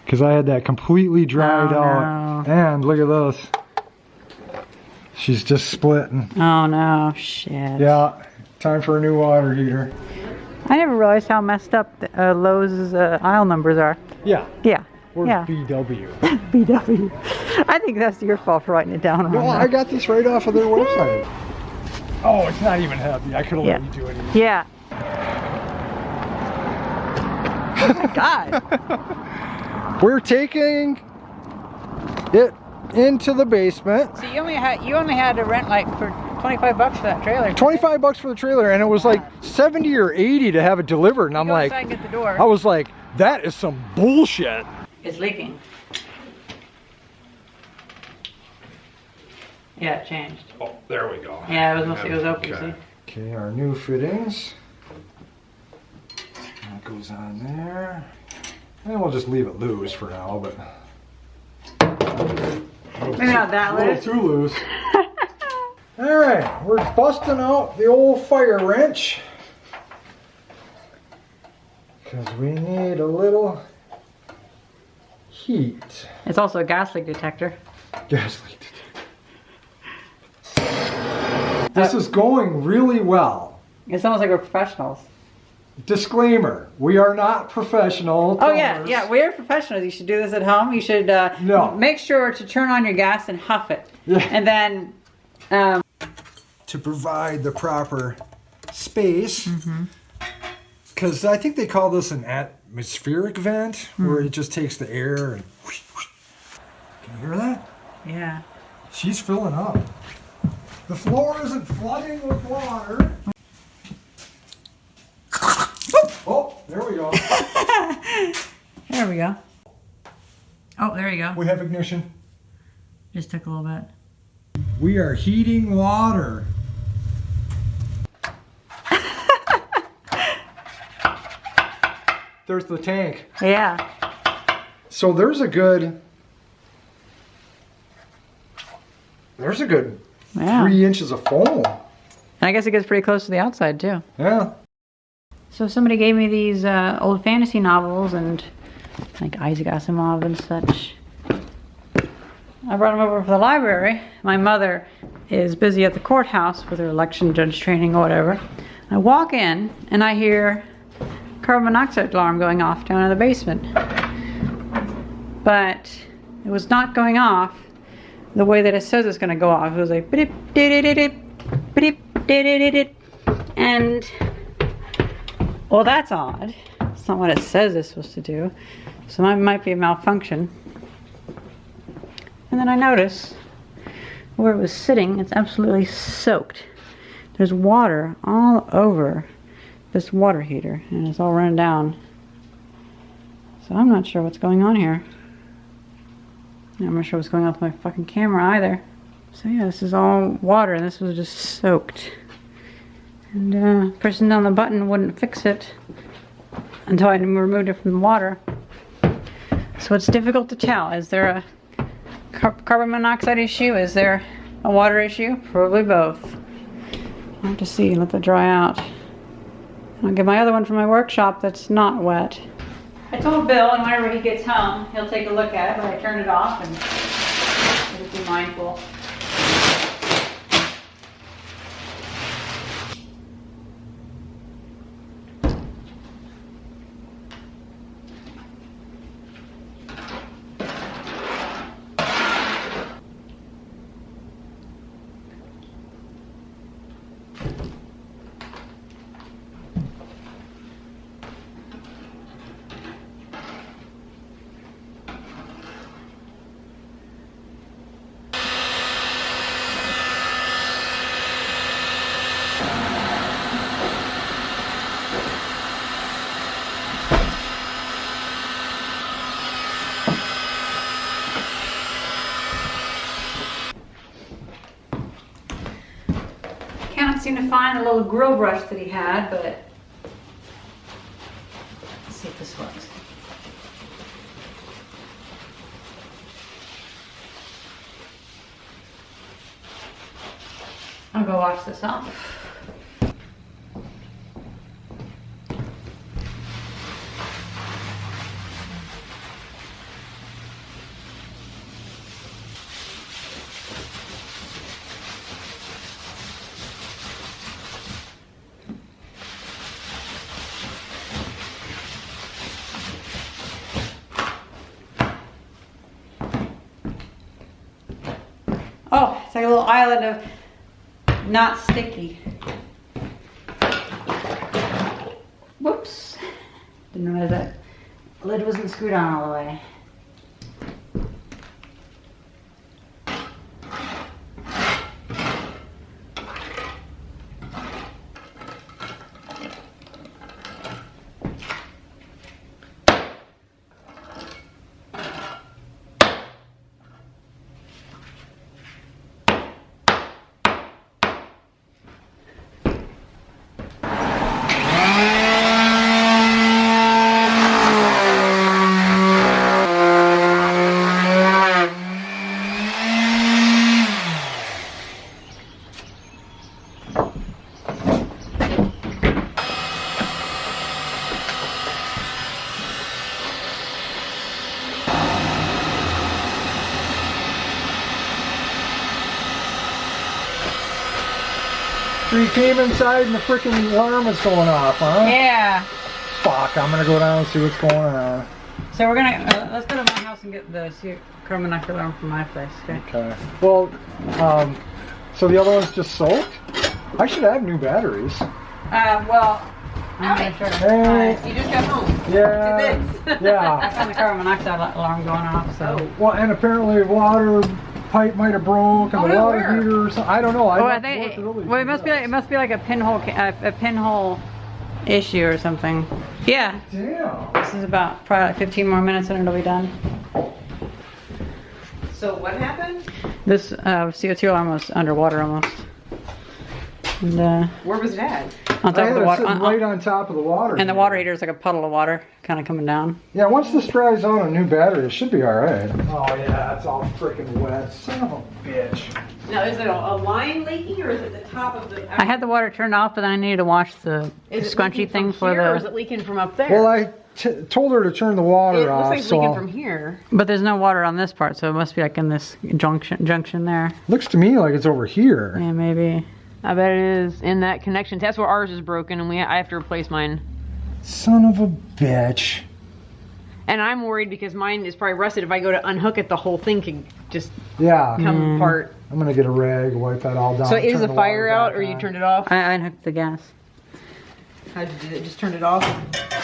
because I had that completely dried out. No. And look at this. She's just splitting. Oh no, shit. Yeah, time for a new water heater. I never realized how messed up Lowe's aisle numbers are. Yeah. Yeah. Or Yeah. BW. BW. I think that's your fault for writing it down wrong. No, I got this right off of their website. Oh, it's not even heavy. I could have let you do it. Yeah. Oh my God. We're taking it into the basement. So you only had to rent like for $25 for that trailer. 25 bucks for the trailer, and it was like 70 or 80 to have it delivered. And I'm like, and get the door. I was like, that is some bullshit. It's leaking. Yeah, it changed. Oh, there we go. Yeah, it was open. Okay. Okay, our new fittings. That goes on there. And we'll just leave it loose for now, but maybe not that a little loose. too loose. All right, we're busting out the old fire wrench because we need a little heat. It's also a gas leak detector. Gas leak detector. This is going really well. It's almost like we're professionals. Disclaimer, we are not professional Oh yeah, plumbers. yeah, we're professionals. You should do this at home. You should No. make sure to turn on your gas and huff it. Yeah. And then To provide the proper space, because I think they call this an atmospheric vent, where it just takes the air and whoosh, whoosh. Can you hear that? yeah. She's filling up. The floor isn't flooding with water. Oh, there we go. There we go. Oh, there you go. We have ignition. Just took a little bit. We are heating water. There's the tank. Yeah. So there's a good Yeah. 3 inches of foam. And I guess it gets pretty close to the outside too. Yeah. So somebody gave me these old fantasy novels and like Isaac Asimov and such. I brought them over for the library. My mother is busy at the courthouse with her election judge training or whatever. I walk in and I hear carbon monoxide alarm going off down in the basement. But it was not going off the way that it says it's going to go off. It was like beep, dee-dee-dee-dee, beep, dee-dee-dee-dee. And well, that's odd. It's not what it says it's supposed to do. So that might be a malfunction. And then I notice where it was sitting, it's absolutely soaked. There's water all over this water heater, and it's all run down. So I'm not sure what's going on here. I'm not sure what's going on with my fucking camera either. So yeah, this is all water, and this was just soaked. And the person down the button wouldn't fix it until I removed it from the water. So it's difficult to tell. Is there a carbon monoxide issue? Is there a water issue? Probably both. I'll have to see, let that dry out. I'll get my other one from my workshop that's not wet. I told Bill, and whenever he gets home, he'll take a look at it when I turn it off, and just be mindful. Can't seem to find the little grill brush that he had, but let's see if this works. I'll go wash this off. Oh, it's like a little island of not sticky. Whoops. Didn't realize that lid wasn't screwed on all the way. So you came inside and the freaking alarm is going off, huh? Yeah. Fuck, I'm gonna go down and see what's going on. So we're gonna, let's go to my house and get the carbon monoxide alarm from my place, okay? Okay. Well, so the other one's just soaked? I should have new batteries. Well, I'm not sure. Hey. You just got home. Yeah. I Yeah. found the carbon monoxide alarm going off, so. Well, and apparently water pipe might have broke and Oh, the no, water where? heater or something. I don't know. I think, well, it must be like a pinhole issue or something. Yeah. Damn. This is about probably like 15 more minutes and it'll be done. So what happened? This CO2 alarm was underwater almost. And Where was Dad? on top I of had the it water, sitting right on top of the water. and the water heater is like a puddle of water kind of coming down. Yeah, once this dries out a new battery, it should be alright. Oh yeah, it's all freaking wet. Son of a bitch. Now, is it a line leaking or is it the top of the... I had the water turned off, but then I needed to wash the Is it scrunchy leaking thing from for here, or is the. it leaking from up there? Well, I told her to turn the water it looks off. like it's so leaking from here. But there's no water on this part, so it must be like in this junction there. looks to me like it's over here. Yeah, maybe. I bet it is in that connection. That's where ours is broken, and I have to replace mine. Son of a bitch. And I'm worried because mine is probably rusted. If I go to unhook it, the whole thing can just Yeah. come apart. I'm gonna get a rag, wipe that all down. So is turn the fire water out, back or you on. turned it off? I unhooked the gas, How did you do it? Just turned it off?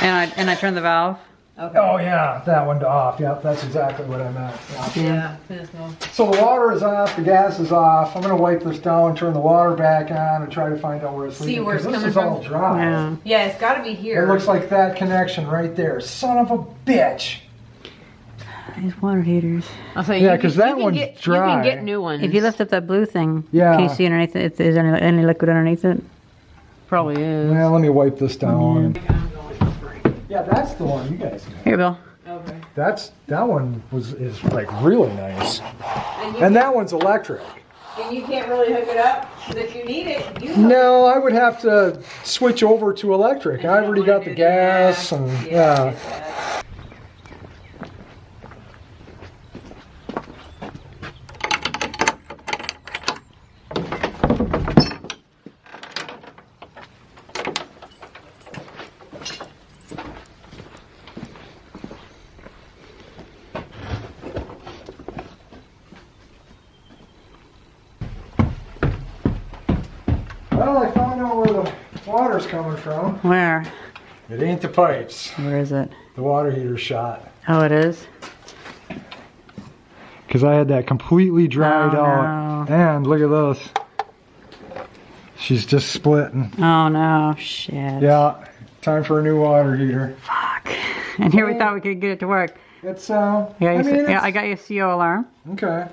and I turned the valve. Okay. Oh yeah, that one off. Yep, that's exactly what I meant. Yeah. Yeah. So the water is off, the gas is off. I'm gonna wipe this down, turn the water back on, and try to find out where it's See leaking. where it's 'cause coming this is all from? dry. Yeah. Yeah, it's got to be here. It looks like that connection right there. Son of a bitch. These water heaters. I'll say, Yeah, you 'cause can- that you can one's get, dry. You can get new ones. If you lift up that blue thing, Yeah. can you see underneath it? Is there any liquid underneath it? Probably is. Well, let me wipe this down. Yeah, that's the one you guys got. Here, Bill. Okay. That one is like really nice. And, And that one's electric. and you can't really hook it up, because if you need it, you No, I would have to switch over to electric. I've already got the gas and yeah. Well, I found out where the water's coming from. Where? It ain't the pipes. Where is it? The water heater's shot. Oh, it is. Because I had that completely dried Oh, out. And look at this. She's just splitting. Oh no, shit. Yeah, time for a new water heater. Fuck. And here we thought we could get it to work. It's Yeah, I got you a CO alarm. okay.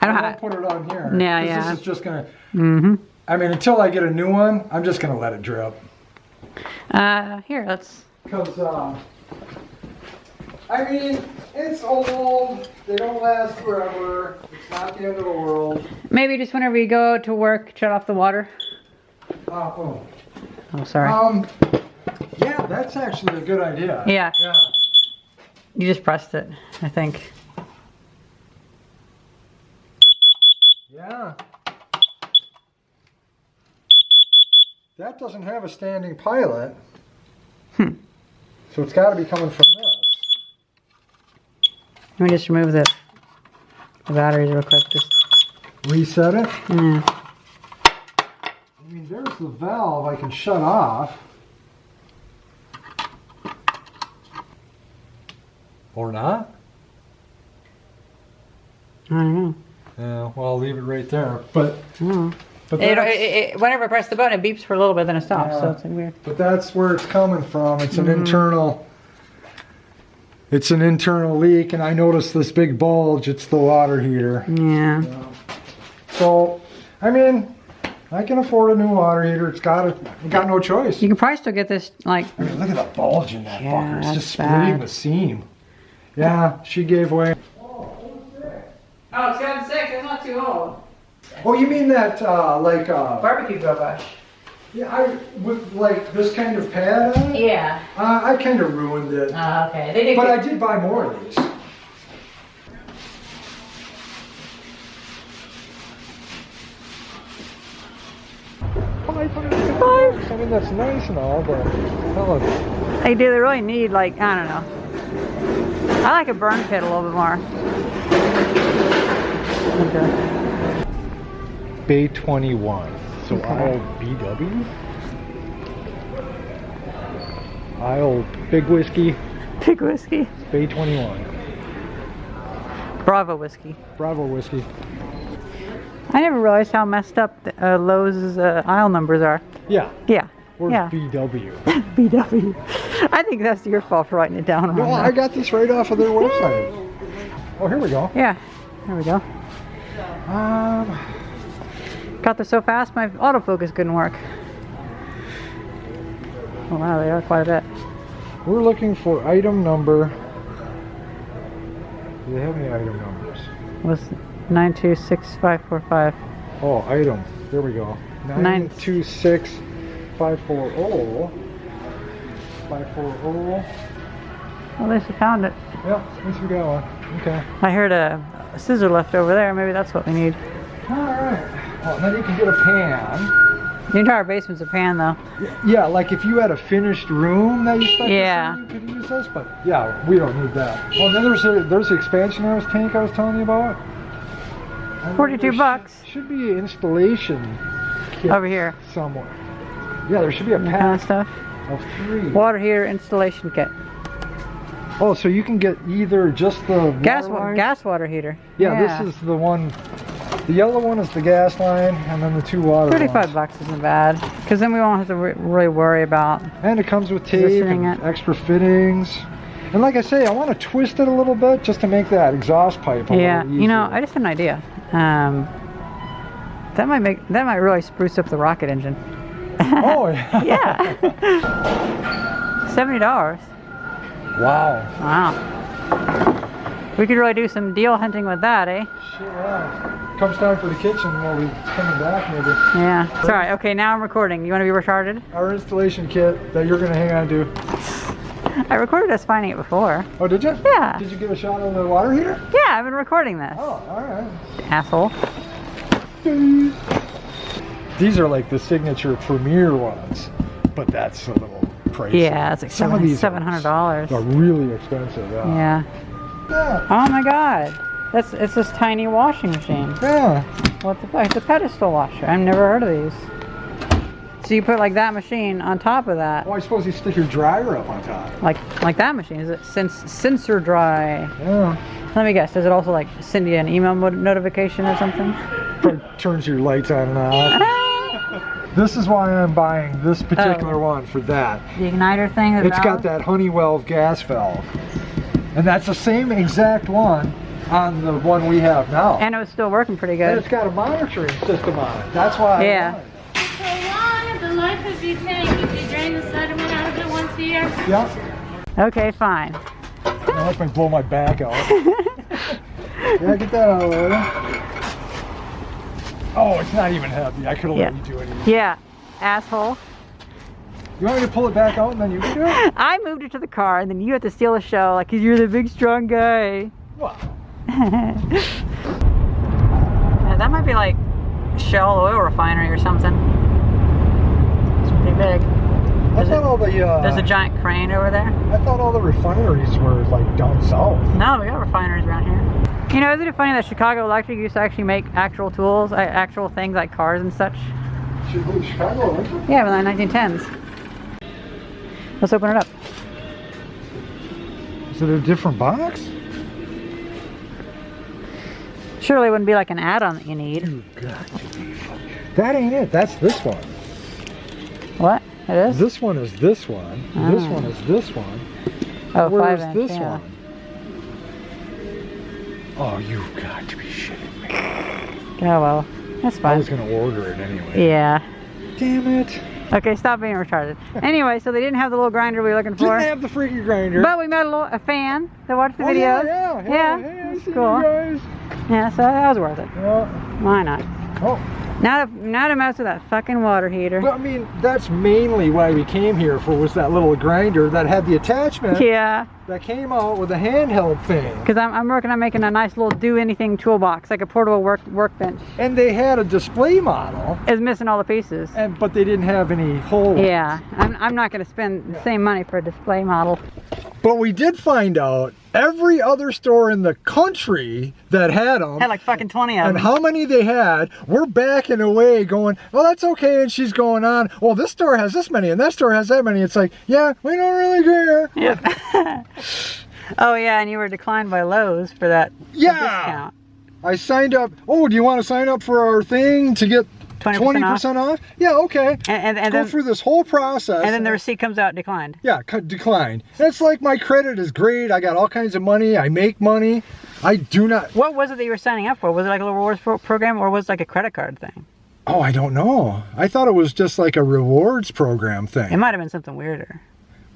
I don't I'll have. put it on here. Yeah, 'cause yeah. This is just gonna. Mm-hmm. I mean, until I get a new one, I'm just gonna let it drip. Here, let's. Cause I mean, it's old. They don't last forever. It's not the end of the world. Maybe just whenever you go to work, shut off the water. Oh. Oh, sorry. Yeah, that's actually a good idea. Yeah. Yeah. You just pressed it, I think. Yeah. That doesn't have a standing pilot. So it's got to be coming from this. Let me just remove the batteries real quick. Just reset it. Yeah. I mean, there's the valve I can shut off. Or not? I don't know. Yeah, well, I'll leave it right there. But Oh. but Whenever I press the button, it beeps for a little bit, then it stops. So it's like weird. but that's where it's coming from. It's an internal. It's an internal leak, and I noticed this big bulge. It's the water heater. Yeah. So, I mean, I can afford a new water heater. It's got no choice. You can probably still get this like. I mean, look at the bulge in that Yeah, fucker. It's that's just splitting bad. the seam. Yeah, she gave away. Oh, it's gotten 6. It's not too old. Oh, you mean that Barbecue grill bush. Yeah, with like this kind of pad on it? Yeah. I kind of ruined it. Okay. They did. But I did buy more of these. $500. I mean, that's nice and all, but hell, They do. They really need like I don't know. I like a burn pit a little bit more. Okay. Bay 21. So Okay. aisle BW? Aisle Big Whiskey, Big whiskey. Bay 21. Bravo whiskey. Bravo Whiskey. I never realized how messed up Lowe's aisle numbers are. Yeah. Yeah. Where's Yeah. BW? BW. I think that's your fault for writing it down wrong. No, I got this right off of their website. Oh, here we go. Yeah. There we go. Got there so fast, my autofocus couldn't work. Oh wow, they are quite a bit. We're looking for item number. Do they have any item numbers? Was 926545. Oh, item. There we go. 926540. 540. Well, at least I found it. Yeah, at least we got one. Okay. I heard a scissor left over there. Maybe that's what we need. Alright. Oh, then you can get a pan. The entire basement's a pan, though. Yeah, like if you had a finished room that you expected, Yeah. you could use this, but yeah, we don't need that. Well, then there's the expansionary tank I was telling you about. 42 bucks. Should be an installation kit Over here. somewhere. Yeah, there should be a That kind of pack stuff. of 3. Water heater installation kit. Oh, so you can get either just the Gas water line? water heater. Yeah, this is the one. The yellow one is the gas line, and then the 2 water 35 lines. bucks isn't bad, because then we won't have to really worry about. And it comes with tape Positioning and it. extra fittings. And like I say, I want to twist it a little bit just to make that exhaust pipe a Yeah, little you know, easier. I just had an idea. That might really spruce up the rocket engine. Oh, yeah. Yeah. $70. Wow. Wow. We could really do some deal hunting with that, eh? Sure, yeah. Comes time for the kitchen, we'll be coming back maybe. Yeah. It's all right. Okay, now I'm recording. You want to be retarded? Our installation kit that you're going to hang on to. I recorded us finding it before. Oh, did you? Yeah. Did you give a shot on the water heater? Yeah, I've been recording this. Oh, all right. Asshole. These are like the signature premier ones, but that's a little pricey. Yeah, it's like Some of these $700. are really expensive. Yeah. Yeah. Yeah. Oh my God. It's this tiny washing machine. Yeah. What the fuck? It's a pedestal washer. I've never heard of these. So you put like that machine on top of that, Well, I suppose you stick your dryer up on top. like that machine. Is it sensor dry? Yeah. Let me guess. Does it also like send you an email notification or something? Probably turns your lights on and off. This is why I'm buying this particular one for that. The igniter thing. It's got that Honeywell gas valve. And that's the same exact one on the one we have now. And it was still working pretty And good. it's got a monitoring system on it. That's why Yeah. I want it. So long, the life of your tank, if you drain the sediment out of it once a year. Yeah. Okay, fine. That lets me blow my back out. Yeah, get that out of the way. Oh, it's not even heavy. I could have let you do it. Yeah, asshole. You want me to pull it back out and then you can do it? I moved it to the car, and then you have to steal the show, like, 'cause you're the big, strong guy. Wow. Yeah, that might be like Shell oil refinery or something. It's pretty big. I thought all the There's a giant crane over there. I thought all the refineries were like down south. No, we got refineries around here. You know, isn't it funny that Chicago Electric used to actually make actual tools, actual things like cars and such? Chicago Electric? Yeah, in the 1910s. Let's open it up. Is it a different box? Surely it wouldn't be like an add-on that you need. You got to be fucking... That ain't it. That's this one. What? It is? This one is this one. This one is this one. Oh, Where's 5 inch, this yeah. one? Oh, you've got to be shitting me. Oh well, that's I fine. was gonna order it anyway. Yeah. Damn it. Okay, stop being retarded. Anyway, so they didn't have the little grinder we were looking for. Didn't have the freaking grinder. But we met a fan that watched the Oh, video. yeah. Hey, I it's see cool. you guys. Yeah, so that was worth it. Yeah. Why not? Oh. Now to mess with that fucking water heater. But I mean, that's mainly why we came here for, was that little grinder that had the attachment Yeah, that came out with a handheld thing. because I'm working on making a nice little do-anything toolbox, like a portable workbench. And they had a display model, It's missing all the pieces. but they didn't have any holes. Yeah, I'm not going to spend the same money for a display model. But we did find out every other store in the country that had them, Had like fucking 20 of and them. how many they had, we're backing away going, well, that's okay. And she's going on, well, this store has this many and that store has that many. It's like, yeah, we don't really care. Yep. Oh yeah, and you were declined by Lowe's for that Yeah. discount. I signed up. Oh, do you want to sign up for our thing to get 20% off? Yeah, okay. And Go then, through this whole process. and then the receipt comes out declined. Yeah, declined. It's like my credit is great. I got all kinds of money. I make money. I do not. What was it that you were signing up for? Was it like a little rewards program, or was it like a credit card thing? Oh, I don't know. I thought it was just like a rewards program It thing. might have been something weirder.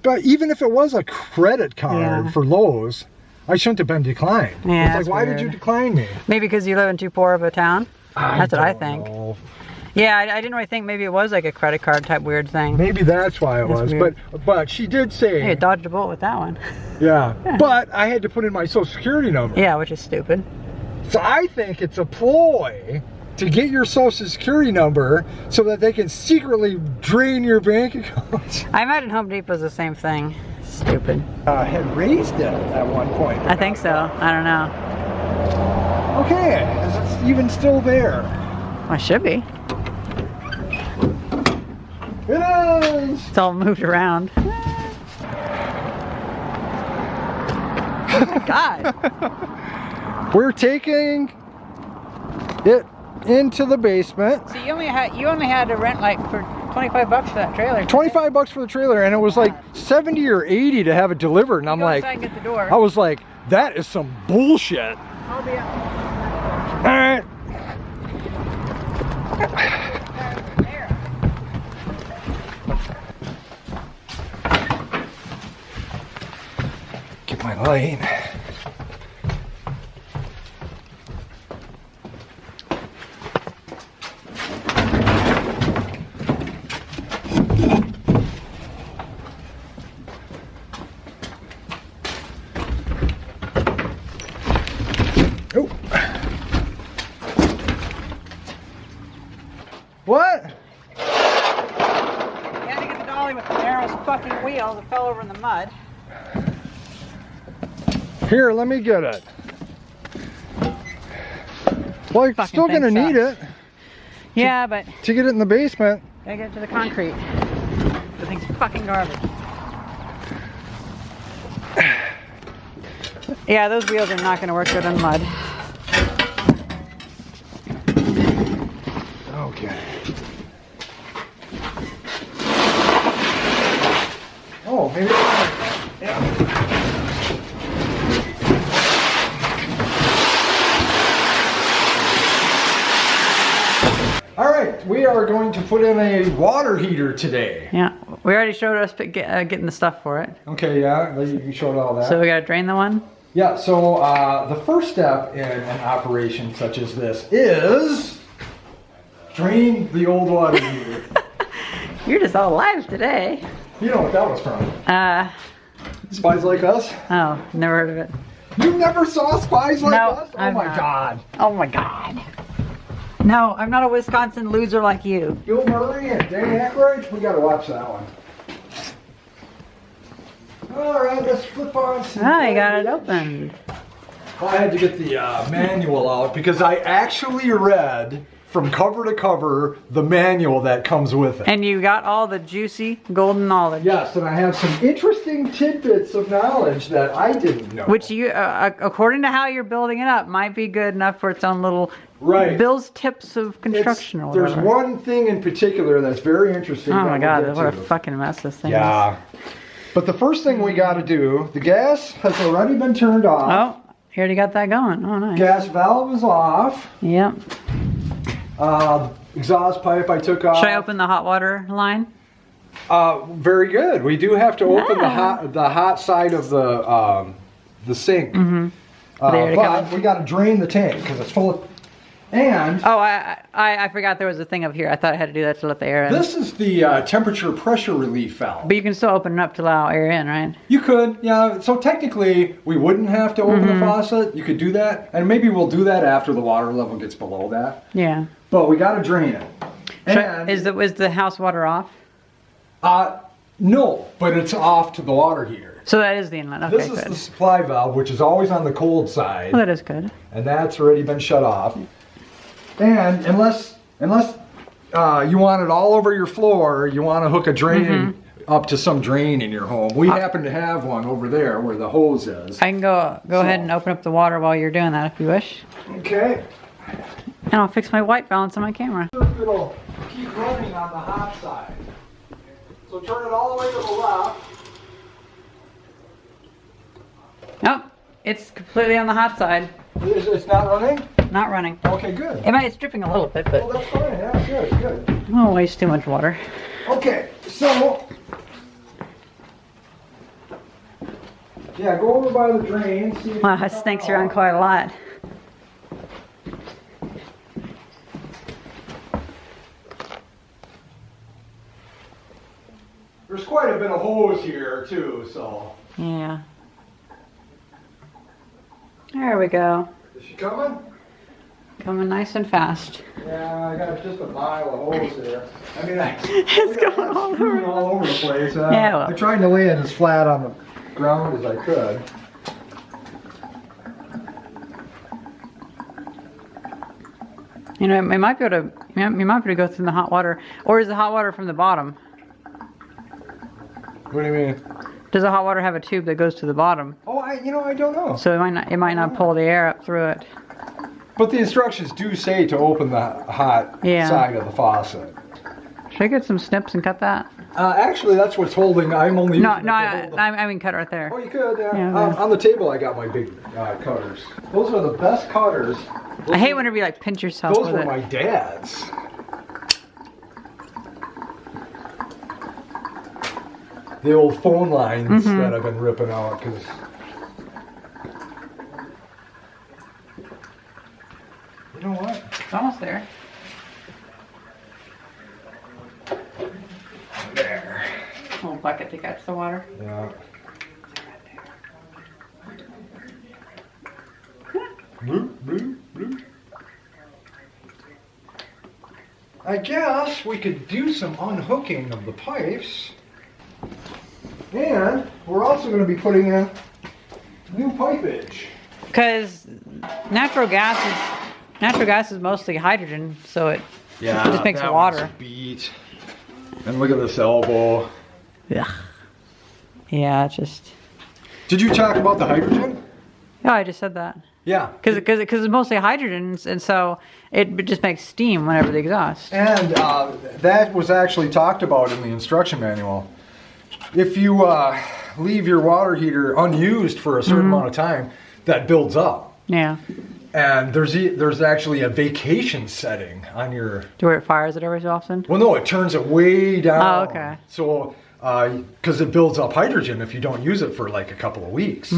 But even if it was a credit card Yeah. for Lowe's, I shouldn't have been declined. Yeah, It's that's like, why did weird. you decline me? Maybe because you live in too poor of a town. That's what I don't think. know. Yeah, I didn't really think maybe it was like a credit card type weird thing. Maybe that's why it That's was. weird. But she did say, Hey, dodged a bullet with that one. yeah. But I had to put in my social security number. Yeah, which is stupid. So I think it's a ploy to get your social security number so that they can secretly drain your bank account. I imagine Home Depot's the same thing. Stupid. Had raised it at one point. I think so. I don't know. Okay, is it even still there? Well, it should be. It is! It's all moved around. Oh my God. We're taking it into the basement. So you only had to rent like for $25 for that trailer. 25 bucks for the trailer, and it was like 70 or 80 to have it delivered. And I'm Go like, inside and get the door. I was like, that is some bullshit. I'll be up. All right. There. Get my light. Oh. What? You had to get the dolly with the narrowest fucking wheels that fell over in the mud. Here, let me get it. Well, you're Fucking still gonna thing need it sucks. Yeah, but to get it in the basement. gotta get to the concrete. The thing's fucking garbage. Yeah, those wheels are not gonna work good on mud. Okay. Oh, maybe. Yeah. All right, we are going to put in a water heater today. Yeah, we already showed us getting the stuff for it. Okay, yeah, you showed all that. So we gotta drain the one. Yeah, so the first step in an operation such as this is drain the old water heater. You're just all live today. You know what that was from? Spies Like Us? Oh, never heard of it. You never saw Spies Like No, Us? Oh I've my not. God. Oh my God. No, I'm not a Wisconsin loser like you. Bill Murray and Dan Aykroyd? We gotta watch that one. All right, let's flip on some. Oh, you got it opened. I had to get the manual out because I actually read from cover to cover the manual that comes with it. And you got all the juicy golden knowledge. Yes, and I have some interesting tidbits of knowledge that I didn't know. Which you, according to how you're building it up, might be good enough for its own little right. Bill's tips of construction or whatever. There's one thing in particular that's very interesting. Oh my God, what a to. fucking mess this thing is. Yeah. But the first thing we got to do, the gas has already been turned off. Oh, you already got that going. Oh, nice. Gas valve is off. Yep. Exhaust pipe I took off. Should I open the hot water line? Very good. We do have to open the hot side of the sink. Mm-hmm. But we got to drain the tank because it's full of. And oh, I forgot there was a thing up here. I thought I had to do that to let the air in. This is the temperature pressure relief valve. But you can still open it up to allow air in, right? You could, yeah. So technically, we wouldn't have to open the faucet. You could do that, and maybe we'll do that after the water level gets below that. Yeah. But we got to drain it. And is the house water off? No, but it's off to the water heater. So that is the inlet. Okay, This is good. the supply valve, which is always on the cold side. Well, that is good. And that's already been shut off. And unless you want it all over your floor, you want to hook a drain up to some drain in your home. We happen to have one over there where the hose is. I can go ahead and open up the water while you're doing that if you wish. Okay. And I'll fix my white balance on my camera. It'll keep running on the hot side. So turn it all the way to the left. Nope, it's completely on the hot side. It's not running? Not running. Okay, good. It's dripping a little bit, but Well, that's fine. Yeah, good, good. I don't waste too much water. Okay, so yeah, go over by the drain. See if Wow, you that can stinks come around out. quite a lot. There's quite a bit of hose here too, so. Yeah. There we go. Is she coming? Coming nice and fast. Yeah, I got just a mile of hose there. I mean, It's going all over. all over the place. Yeah, well. I tried to lay it as flat on the ground as I could. You know, we might be able to go through the hot water, or is the hot water from the bottom? What do you mean? Does the hot water have a tube that goes to the bottom? Oh, I don't know. So it might not pull the air up through it. But the instructions do say to open the hot side of the faucet. Should I get some snips and cut that? Actually, that's what's holding. I'm only No, using no, it to hold the- I mean cut right there. Oh, you could, yeah. Yeah, On the table, I got my big cutters. Those are the best cutters. I hate whenever you like pinch yourself Those with were it. my dad's. The old phone lines that I've been ripping out because. You know what? It's almost there. There. A little bucket to catch the water. Yeah. Bloop, bloop, bloop. I guess we could do some unhooking of the pipes. And we're also going to be putting in new pipage. Because natural gas is mostly hydrogen, so it just makes that water. one's beat. And look at this elbow. Yeah. Yeah, it's just. Did you talk about the hydrogen? Yeah, I just said that. Yeah. Because it's mostly hydrogen, and so it just makes steam whenever the exhaust. And that was actually talked about in the instruction manual. If you leave your water heater unused for a certain amount of time, that builds up. Yeah. And there's actually a vacation setting on your. To where it fires it every so often. Well, no, it turns it way down. Oh, okay. So, because it builds up hydrogen if you don't use it for like a couple of weeks.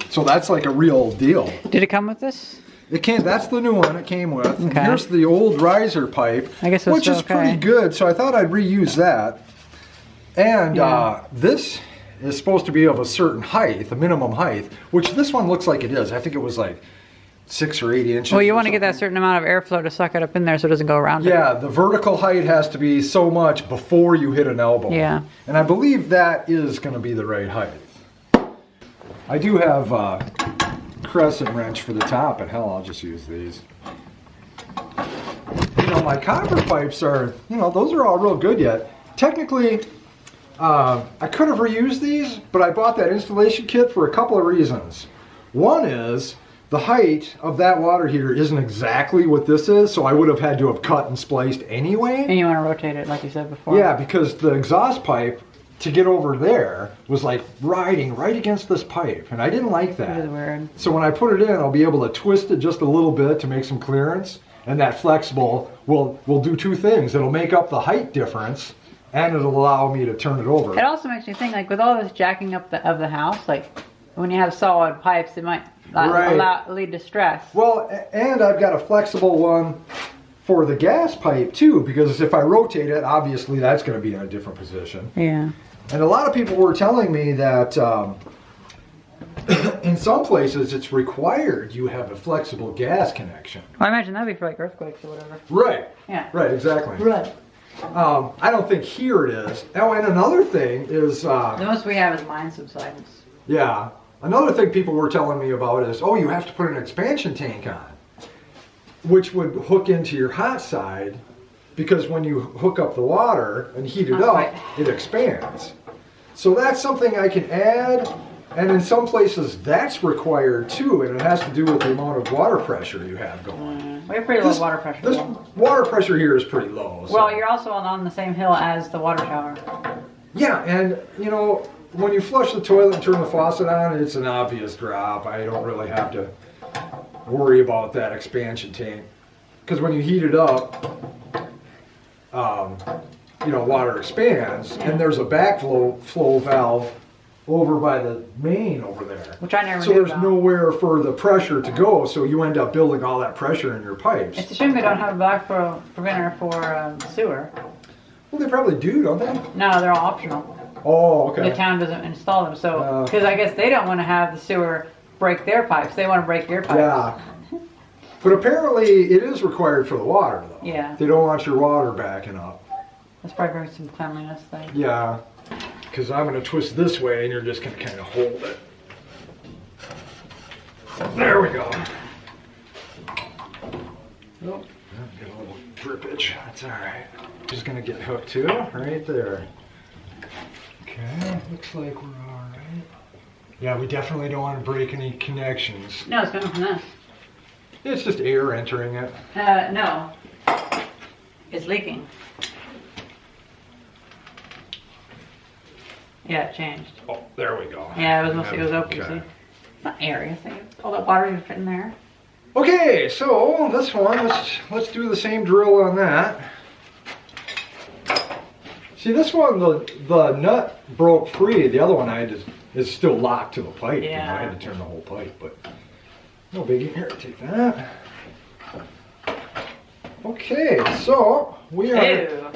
So that's like a real deal. Did it come with this? It came. That's the new one it came with. Okay. Here's the old riser pipe, I guess it's which is okay. pretty good. So I thought I'd reuse that. And this is supposed to be of a certain height, a minimum height, which this one looks like it is. I think it was like 6 or 8 inches. Well, you or want to get that something. certain amount of airflow to suck it up in there so it doesn't go around it. Yeah, the vertical height has to be so much before you hit an elbow. Yeah. And I believe that is going to be the right height. I do have crescent wrench for the top, and hell, I'll just use these. You know, my copper pipes are, you know, those are all real good yet. Technically, I could have reused these, but I bought that installation kit for a couple of reasons. One is the height of that water heater isn't exactly what this is, so I would have had to have cut and spliced anyway. And you want to rotate it like you said before. Yeah, because the exhaust pipe to get over there was like riding right against this pipe, and I didn't like that. It is weird. So when I put it in, I'll be able to twist it just a little bit to make some clearance, and that flexible will do two things. It'll make up the height difference, and it'll allow me to turn it over. It also makes me think, like, with all this jacking up of the house, like when you have solid pipes, it might lead to stress. Well, and I've got a flexible one for the gas pipe too, because if I rotate it, obviously that's going to be in a different position. Yeah. And a lot of people were telling me that in some places it's required you have a flexible gas connection. Well, I imagine that'd be for like earthquakes or whatever. Right. Yeah. Right, exactly. Right. I don't think here it is. Oh, and another thing is... the most we have is line subsidence. Yeah. Another thing people were telling me about is, oh, you have to put an expansion tank on, which would hook into your hot side, because when you hook up the water and heat it up, it expands. So that's something I can add, and in some places that's required too, and it has to do with the amount of water pressure you have going. We have pretty low water pressure. This water pressure here is pretty low. So. Well, you're also on the same hill as the water tower. Yeah, and you know, when you flush the toilet and turn the faucet on, it's an obvious drop. I don't really have to worry about that expansion tank, because when you heat it up, you know, water expands, and there's a backflow valve over by the main over there. Which I never So knew there's about. nowhere for the pressure to go, so you end up building all that pressure in your pipes. It's a shame we don't have a backflow preventer for sewer. Well, they probably do, don't they? No, they're all optional. Oh, okay. The town doesn't install them, so because I guess they don't want to have the sewer break their pipes. They want to break your pipes. Yeah. But apparently it is required for the water, though. Yeah. They don't want your water backing up. That's probably some cleanliness thing. Yeah. Because I'm going to twist this way and you're just going to kind of hold it. There we go. Oh, got a little drippage. That's all right. Just going to get hooked too, right there. Okay, looks like we're all right. Yeah, we definitely don't want to break any connections. No, it's coming from this. It's just air entering it. No. It's leaking. Yeah, it changed. Oh, there we go. Yeah, it was open, Okay. see? It's not air, I think. All that water you fit in there. Okay, so this one, let's do the same drill on that. See, this one, the nut broke free. The other one is still locked to the pipe. Yeah. You know, I had to turn the whole pipe, but no biggie. Here, take that. Okay, so we are. Ew.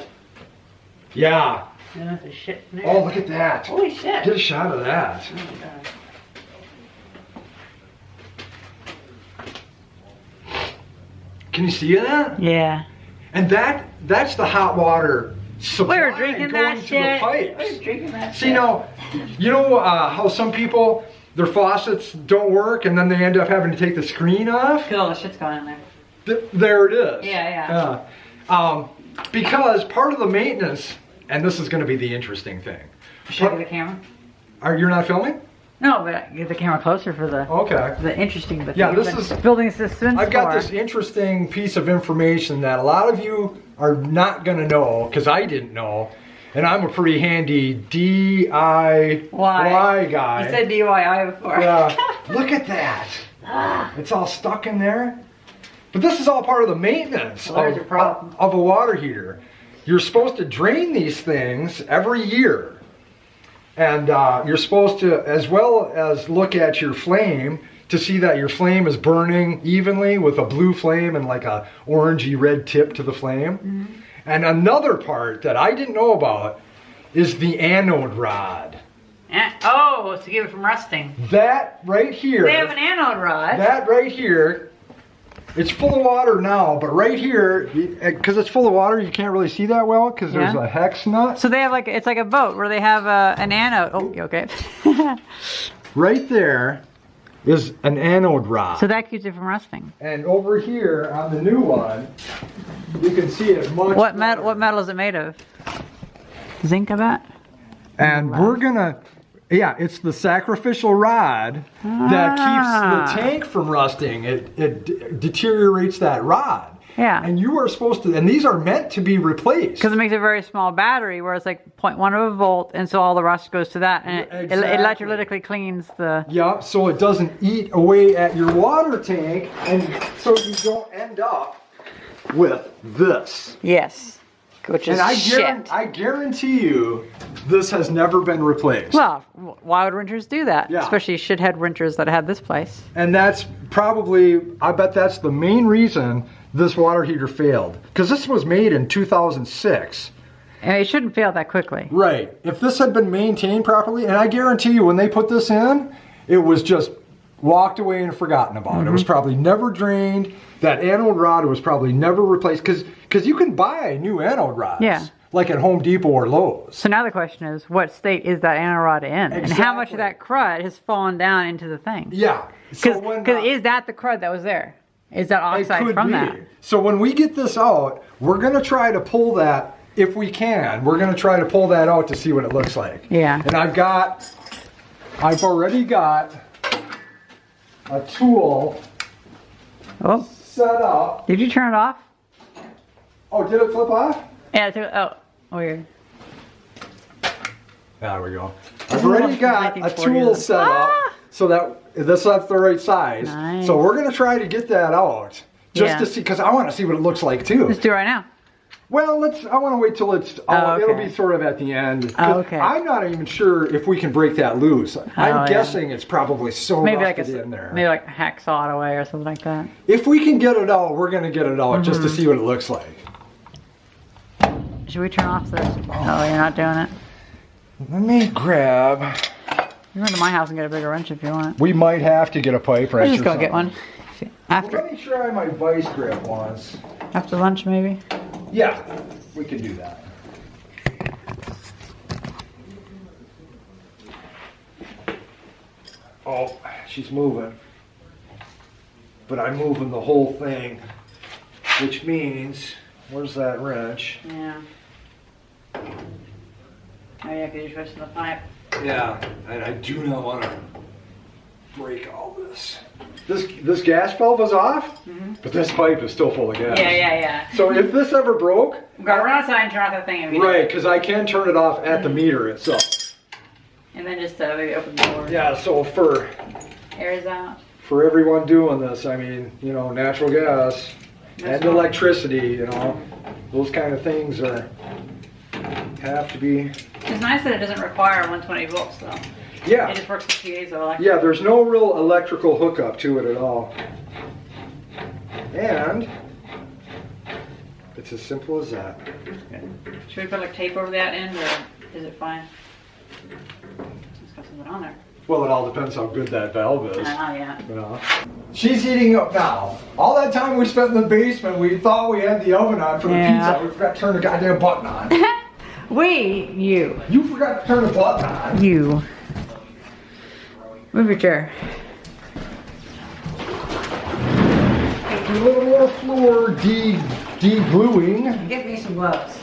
Yeah. There's a shit in there. Oh, look at that. Holy shit. Get a shot of that. Oh my God. Can you see that? Yeah. And that's the hot water supply We were drinking going that to shit. the pipes. We were drinking that See shit. now, you know how some people, their faucets don't work and then they end up having to take the screen off? Because all the shit's going in there. There it is. Yeah. Because part of the maintenance, and this is going to be the interesting thing. Should I get the camera? You're not filming? No, but get the camera closer for the Okay. interesting bit. Yeah, that this you've is- been building suspense I've got for. this interesting piece of information that a lot of you are not going to know, because I didn't know. And I'm a pretty handy DIY guy. You said DIY before. Yeah. Look at that. It's all stuck in there. But this is all part of the maintenance Well, there's your problem. of a water heater. You're supposed to drain these things every year. And you're supposed to, as well as look at your flame to see that your flame is burning evenly with a blue flame and like a orangey red tip to the flame. Mm-hmm. And another part that I didn't know about is the anode rod. Oh, to keep it from rusting. That right here. They have an anode rod. That right here, it's full of water now, but right here, because it's full of water, you can't really see that well because there's Yeah. a hex nut. So they have it's like a boat where they have an anode. Oh, you okay? Right there, is an anode rod. So that keeps it from rusting. And over here on the new one, you can see it much What better. metal is it made of? Zinc, I bet? And we're gonna, yeah, it's the sacrificial rod that keeps the tank from rusting. It deteriorates that rod. Yeah. And you are supposed to, and these are meant to be replaced. Because it makes a very small battery where it's like 0.1 of a volt, and so all the rust goes to that, and it Exactly. electrolytically cleans the... Yeah, so it doesn't eat away at your water tank, and so you don't end up with this. Yes. Which is And shit. I guarantee you, this has never been replaced. Well, why would renters do that? Yeah. Especially shithead renters that had this place. And that's probably, I bet that's the main reason this water heater failed. Because this was made in 2006. And it shouldn't fail that quickly. Right. If this had been maintained properly, and I guarantee you when they put this in, it was just walked away and forgotten about. It was probably never drained. That anode rod was probably never replaced. Because you can buy new anode rods. Yeah. Like at Home Depot or Lowe's. So now the question is, what state is that anode rod in? And how much of that crud has fallen down into the thing? Yeah. So Because is that the crud that was there? Is that oxide from that? So when we get this out, we're going to try to pull that, if we can, we're going to try to pull that out to see what it looks like. Yeah. And I've already got a tool Oh, set up. did you turn it off? Oh, did it flip off? Yeah, it took, oh, weird. There we go. I've already got a 1940s. tool set up so that that's the right size. Nice. So we're going to try to get that out just Yeah. to see, because I want to see what it looks like too. Let's do it right now. Well, I want to wait till it's, Oh, it'll okay. be sort of at the end. Oh, okay. I'm not even sure if we can break that loose. I'm yeah. guessing it's probably so Maybe like rusted in there. maybe like a hacksaw it away or something like that. If we can get it out, we're going to get it out just to Mm-hmm. see what it looks like. Should we turn off this? Oh, you're not doing it. Let me grab. You can go to my house and get a bigger wrench if you want. We might have to get a pipe wrench. Let's just or go get something. one. After Let me try my vice grip once. after lunch, maybe. Yeah, we can do that. Oh, she's moving. But I'm moving the whole thing, which means, where's that wrench? Yeah. Oh yeah, because you're twisting the pipe. Yeah, and I do not want to break all this. This gas valve is off, but this pipe is still full of gas. Yeah. So if this ever broke, Go run outside and turn off that thing. If you right, because I can turn it off at the meter itself. And then just maybe open the door. Yeah, so for Air's out. everyone doing this, I mean, you know, natural gas and electricity, you know, those kind of things have to be. It's nice that it doesn't require 120 volts though. Yeah. It just works with piezoelectric. Yeah, there's no real electrical hookup to it at all. And it's as simple as that. Should we put like tape over that end or is it fine? It's got something on there. Well, it all depends how good that valve is. Oh yeah. You know. She's heating up now. All that time we spent in the basement, we thought we had the oven on for the Yeah. pizza. We forgot to turn the goddamn button on. You. You forgot to turn the button on. You. Move your chair. A little more floor de-gluing. Get me some gloves.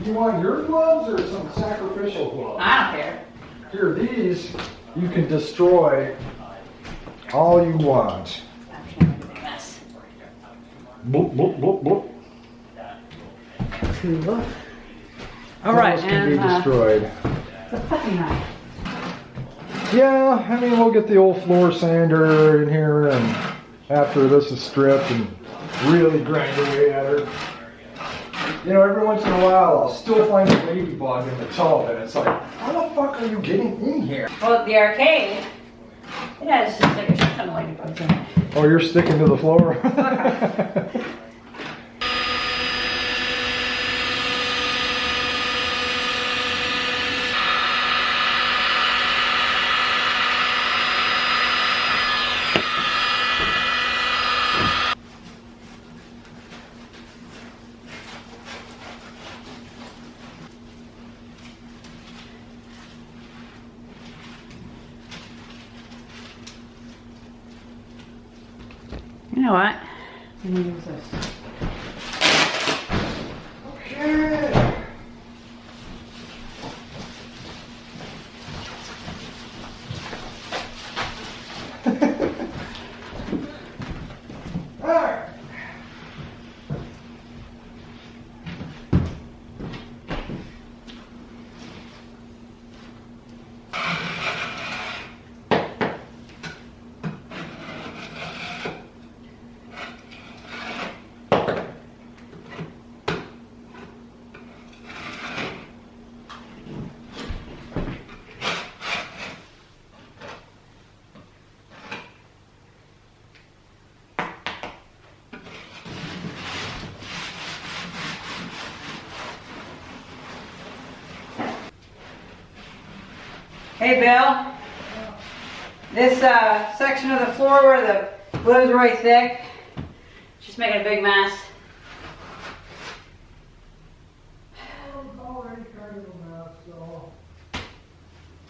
You want your gloves or some sacrificial gloves? I don't care. Here, these you can destroy all you want. Bloop, bloop, bloop, bloop. All right, Those can be and destroyed. the fucking knife. Yeah, I mean, we'll get the old floor sander in here, and after this is stripped, and really grind away at her. You know, every once in a while, I'll still find a ladybug in the tub, and it's like, how the fuck are you getting in here? Well, at the arcade, it has just like a shit ton of ladybugs in it. Oh, you're sticking to the floor? You know what? I'm gonna use this. Okay. All right. Hey Bill, this section of the floor where the glue's really thick, just making a big mess.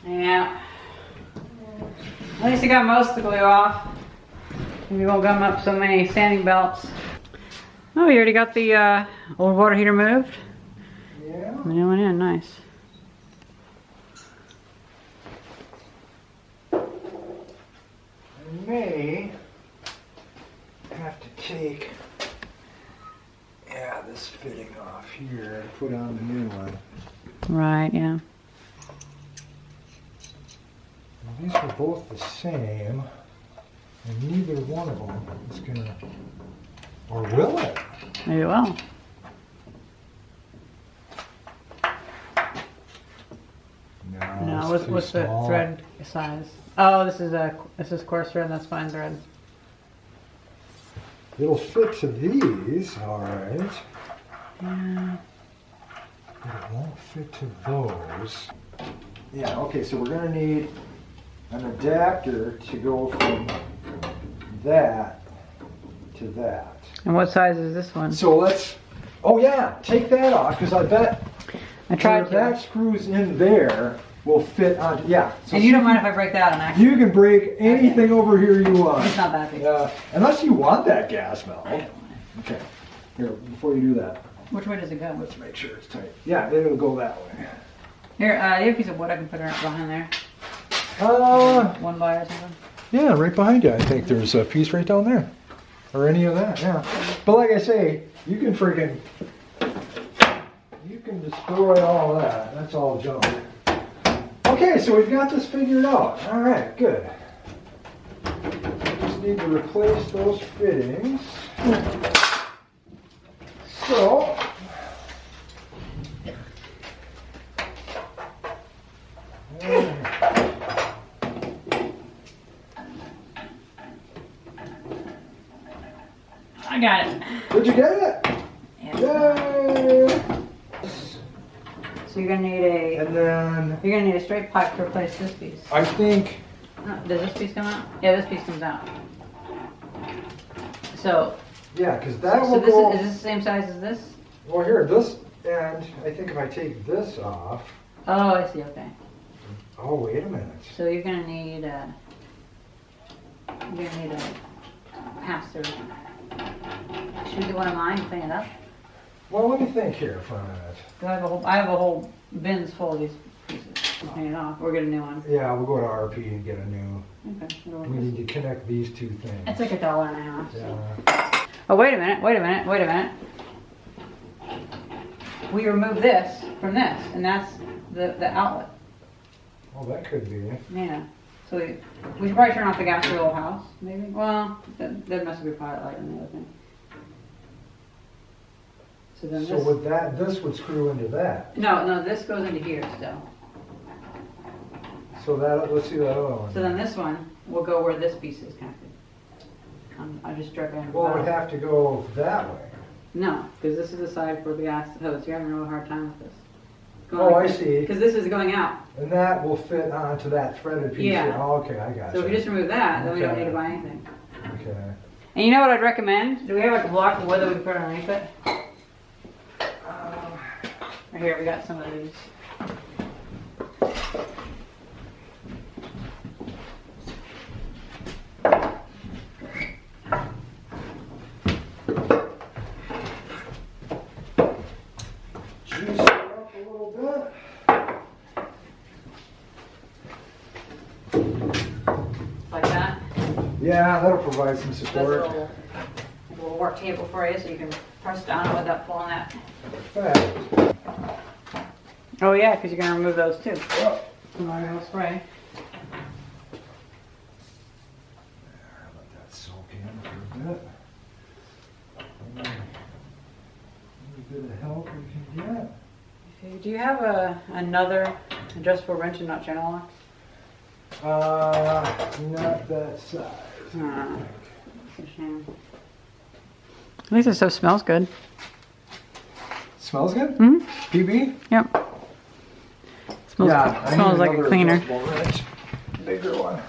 Yeah. At least I got most of the glue off. We won't gum up so many sanding belts. Oh, you already got the old water heater moved? Yeah. The new one in, nice. I may have to take this fitting off here and put on the new one. Right, yeah. Well, these are both the same, and neither one of them is gonna, or will it? Maybe it will. No, it's too what's the small. thread size? Oh, this is coarse thread, and that's fine thread. It'll fit to these, all right. Yeah. But it won't fit to those. Yeah, okay, so we're gonna need an adapter to go from that to that. And what size is this one? So let's, oh yeah, take that off, because I bet I tried if that to. screws in there, will fit on, yeah. So And you don't mind if I break that on actually? you can break anything over here you want. It's not that big. Unless you want that gas valve. Okay, here, before you do that, Which way does it go? let's make sure it's tight. Yeah, it'll go that way. Here, you have a piece of wood I can put behind there. Uh, 1 by or something. yeah, right behind you. I think there's a piece right down there. Or any of that, yeah. But like I say, you can freaking, you can destroy all that. That's all junk. Okay, so we've got this figured out. All right, good. Just need to replace those fittings. So, I got it. did you get it? Yeah. Yay! So you're gonna need a straight pipe to replace this piece. I think, Does this piece come out? Yeah, this piece comes out. So, yeah, because that so will this go. is this the same size as this? Well, here, this end, I think if I take this off. Oh, I see. Okay. Oh, wait a minute. So you're gonna need a pass through. Should we do one of mine and clean it up? Well, let me think here for a minute. 'Cause I have a whole bins full of these pieces. We'll clean it off. We'll get a new one. Yeah, we'll go to RP and get a new. Okay. it'll work. We need to connect these two things. It's like $1.50. So. Yeah. Oh, wait a minute. We remove this from this, and that's the outlet. Oh, that could be. Yeah. So we should probably turn off the gas for the whole house, maybe? Well, there must be a pilot light on the other thing. So then So this... with that, this would screw into that. No, this goes into here still. So that, let's see that other one. So then this one will go where this piece is connected. I just struck in. Well, it would have to go that way. No, because this is the side for the gas hose. You're having a real hard time with this. Oh, I see. Because this is going out. And that will fit onto that threaded piece. Yeah. Here. Oh, okay, I got So if you. we just remove that, then we don't Okay. need to buy anything. Okay. And you know what I'd recommend? Do we have like a block of wood that we can put underneath it? Right here, we got some of these. Yeah, that'll provide some That's a support. little work table for you so you can press down without pulling that. Perfect. Oh yeah, because you're going to remove those too. Oh. From our little spray. Let that soak in for a bit. Any bit of help we can get. Okay, do you have another adjustable wrench and not channel locks? Not that size. That's a shame. At least it still smells good. Smells good? Hmm? PB? Yep. Smells, I smells need like a another cleaner. adjustable wrench. Bigger one.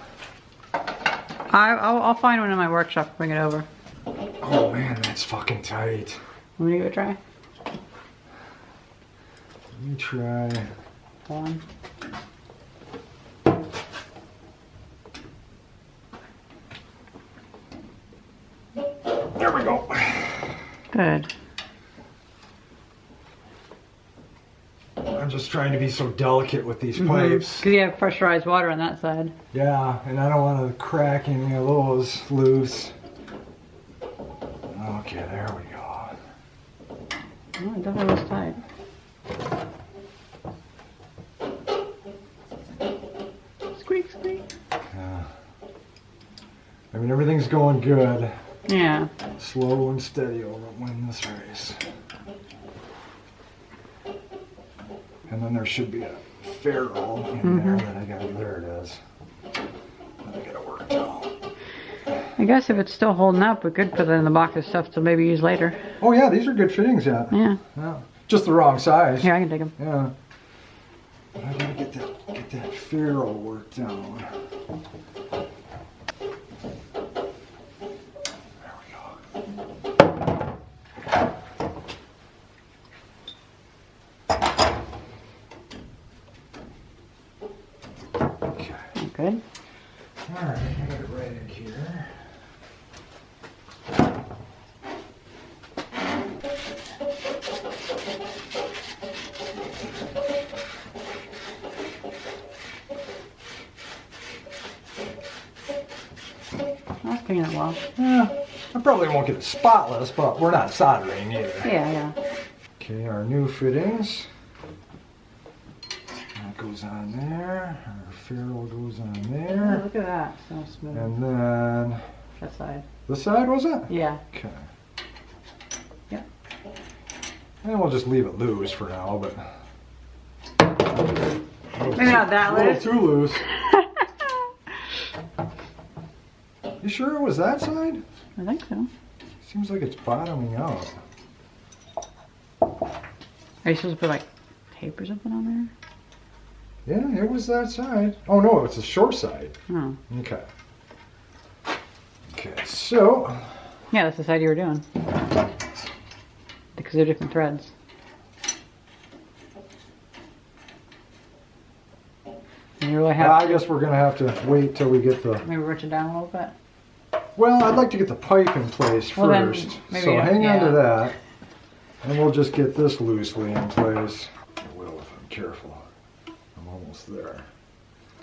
I'll find one in my workshop and bring it over. Oh man, that's fucking tight. Want me to give it a try? Let me try. Hold on. There we go. Good. I'm just trying to be so delicate with these pipes. Because you have pressurized water on that side. Yeah, and I don't want to crack any of those loose. Okay, there we go. Oh, it definitely was tight. Squeak, squeak. Yeah. I mean, everything's going good. Yeah. Slow and steady will win this race. And then there should be a ferrule in there that I gotta, there it is. That I gotta work out. I guess if it's still holding up, we could put it in the box of stuff to maybe use later. Oh yeah, these are good fittings, yeah. Yeah. Yeah. Just the wrong size. Here, I can take them. Yeah. But I gotta get that ferrule worked out. There we go. Okay. Good. Alright, I got it right in here. I'll clean it well. Yeah, I probably won't get it spotless, but we're not soldering either. Yeah, yeah. Okay, our new fittings. That goes on there. Our ferrule goes on Oh, there. look at that. So smooth. And then, That side. this side was it? Yeah. Okay. Yep. And we'll just leave it loose for now, but. Maybe not that A little loose. too loose. You sure it was that side? I think so. Seems like it's bottoming out. Are you supposed to put like tape or something on Yeah, it was that side. Oh no, it's the short side. there? Oh. Okay. Okay, so. Yeah, that's the side you were doing. Because they're different threads. And you really have I guess we're gonna have to wait till we get the. maybe rich it down a little bit. Well, I'd like to get the pipe in place Well, then, first. maybe So you don't- hang on to yeah. that. And we'll just get this loosely in place. I will if I'm careful. I'm almost there.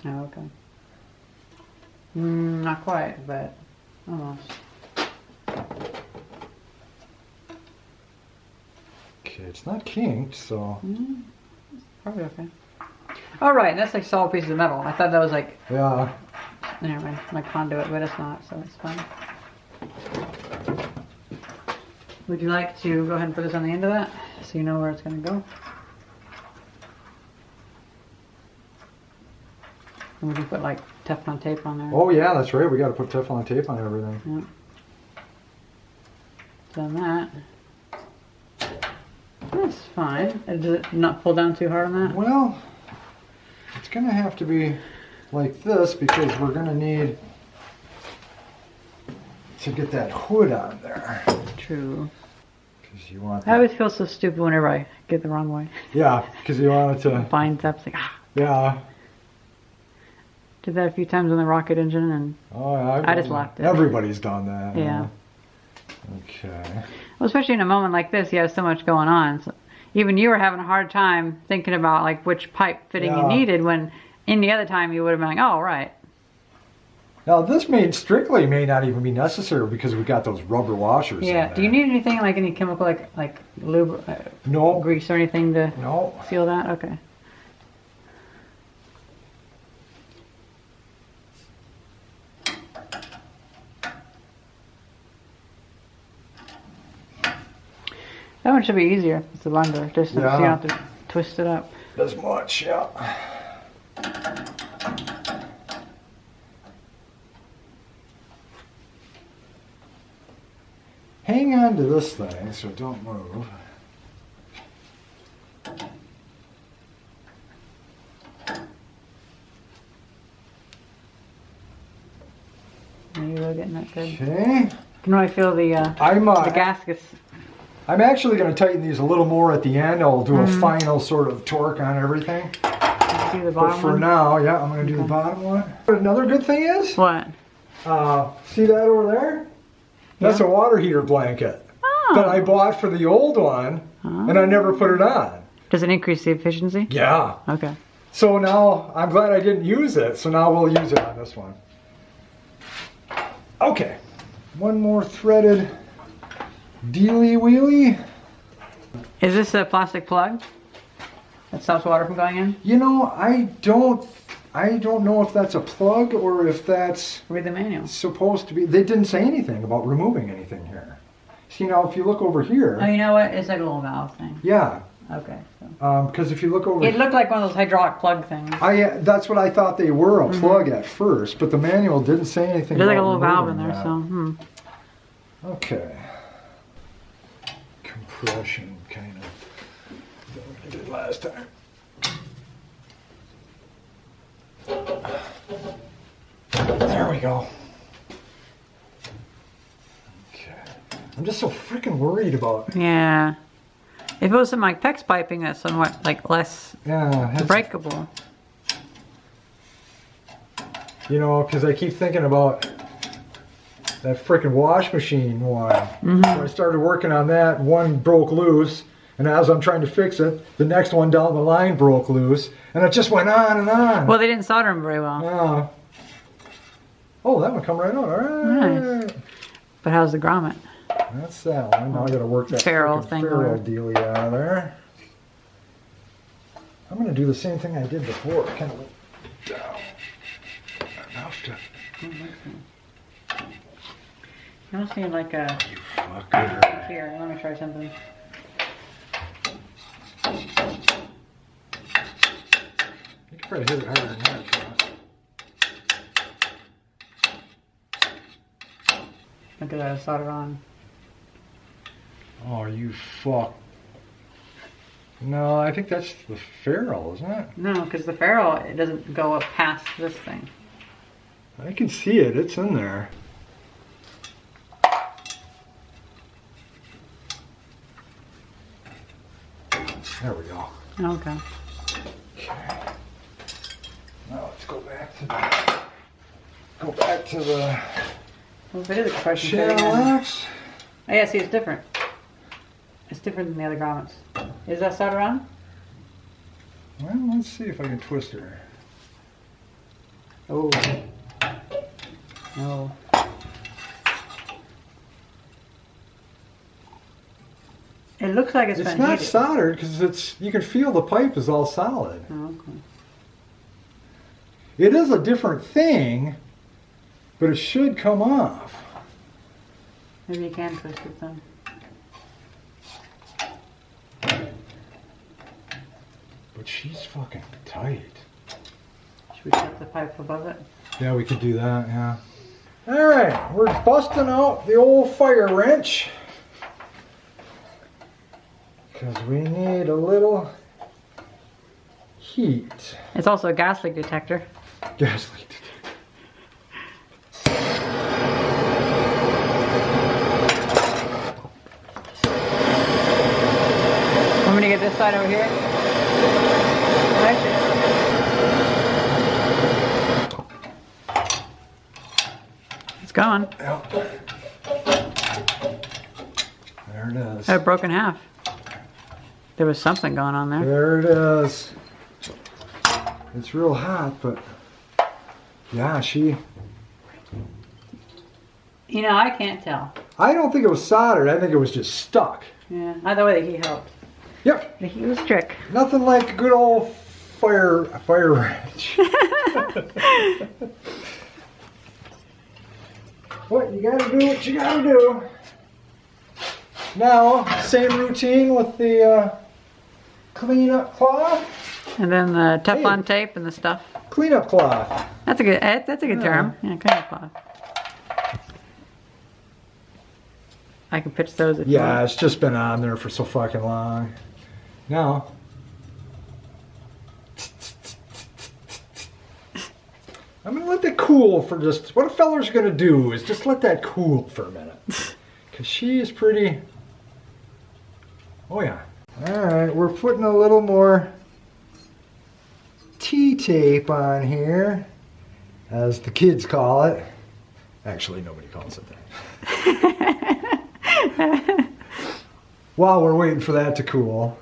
Oh, okay. Not quite, but almost. Okay, it's not kinked, so. Probably okay. All right, that's like solid pieces of metal. I thought that was like, Yeah. never mind, my conduit, but it's not, so it's fine. Would you like to go ahead and put this on the end of that, so you know where it's going to go? And we can put like Teflon tape on there. Oh, yeah, that's right. We gotta put Teflon tape on everything. Done that. That's fine. Does it not pull down too hard on that? Well, it's gonna have to be like this because we're gonna need to get that hood on there. True. Because you want. I always feel so stupid whenever I get the wrong way. Yeah, because you want it to. Binds up, it's like, ah. Yeah. Did that a few times on the rocket engine, and Oh, yeah. I just left it. Everybody's done that. yeah. Okay. Well, especially in a moment like this, you have so much going on. So even you were having a hard time thinking about like which pipe fitting you Yeah. needed when any other time you would have been like, oh, right. Now this may not even be necessary because we got those rubber washers. Yeah. in Do you there. need anything like any chemical, like lube, No. grease or anything to No. seal that? Okay. That one should be easier. It's a longer distance, so you don't have to twist it up. As much, yeah. Hang on to this thing so don't move. Are you really getting that good? Okay. You can really feel the the gaskets. I'm actually going to tighten these a little more at the end. I'll do a final sort of torque on everything. See the But bottom for one? now, yeah, I'm going to do the bottom one. But another good thing is, What? see that over there? That's a water heater blanket that I bought for the old one, and I never put it on. Does it increase the efficiency? Yeah. Okay. So now I'm glad I didn't use it. So now we'll use it on this one. Okay. One more threaded dealy wheelie. Is this a plastic plug that stops water from going in? You know, I don't know if that's a plug or if that's Read the manual. supposed to be. They didn't say anything about removing anything here. See, now if you look over here, Oh, you know what? It's like a little valve thing. yeah, Okay. So. because if you look over, It looked like one of those hydraulic plug things. that's what I thought they were, a plug at first, but the manual didn't say anything. There's like a about little valve in removing there, that. so Okay. Compression kind of thing I did last time. There we go. Okay. I'm just so freaking worried about. Yeah. If it was some like PEX piping, that's somewhat like less Yeah. breakable. You know, because I keep thinking about that freaking wash machine one. When I started working on that, one broke loose, and as I'm trying to fix it, the next one down the line broke loose, and it just went on and on. Well, they didn't solder them very well. Yeah. Oh, that one come right out. All right. Nice. But how's the grommet? That's that one. Now I got to work that Ferrule frickin' thing ferrule over. dealie out of there. I'm going to do the same thing I did before. Kind of down. Enough to. You don't seem like a. Fucker. Here, let me try something. You can probably hit it harder than that. Scott. Look at that, solder on. Oh, you fuck. No, I think that's the ferrule, isn't it? No, because the ferrule, it doesn't go up past this thing. I can see it. It's in there. There we go. Okay. Okay. Now let's go back to the Well, if it is a compression fitting, channel then... X. Oh, yeah, see, it's different. It's different than the other grommets. Is that solder on? Well, let's see if I can twist her. Oh. No. It looks like it's It's been not heated. soldered because you can feel the pipe is all solid. Oh, okay. It is a different thing, but it should come off. Maybe you can twist it then. But she's fucking tight. Should we set the pipe above it? Yeah, we could do that, yeah. Alright, we're busting out the old fire wrench. Because we need a little heat. It's also a gas leak detector. Gas leak detector. Want me to get this side over here? Actually, it's gone. Yep. There it is. It broke in half. There was something going on there. There it is. It's real hot, but yeah, she You know, I can't tell. I don't think it was soldered. I think it was just stuck. Yeah, either way, he helped. Yep. He was a trick. Nothing like a good old fire wrench. What you gotta do? What you gotta do? Now, same routine with the cleanup cloth. And then the Teflon tape and the stuff. Cleanup cloth. That's a good term. Yeah, cleanup cloth. I can pitch those if you Yeah, want. it's just been on there for so fucking long. Now, I'm gonna let that cool for just. What a feller's gonna do is just let that cool for a minute, cause she is pretty. Oh yeah. All right, we're putting a little more T-tape on here, as the kids call it. Actually, nobody calls it that. While we're waiting for that to cool,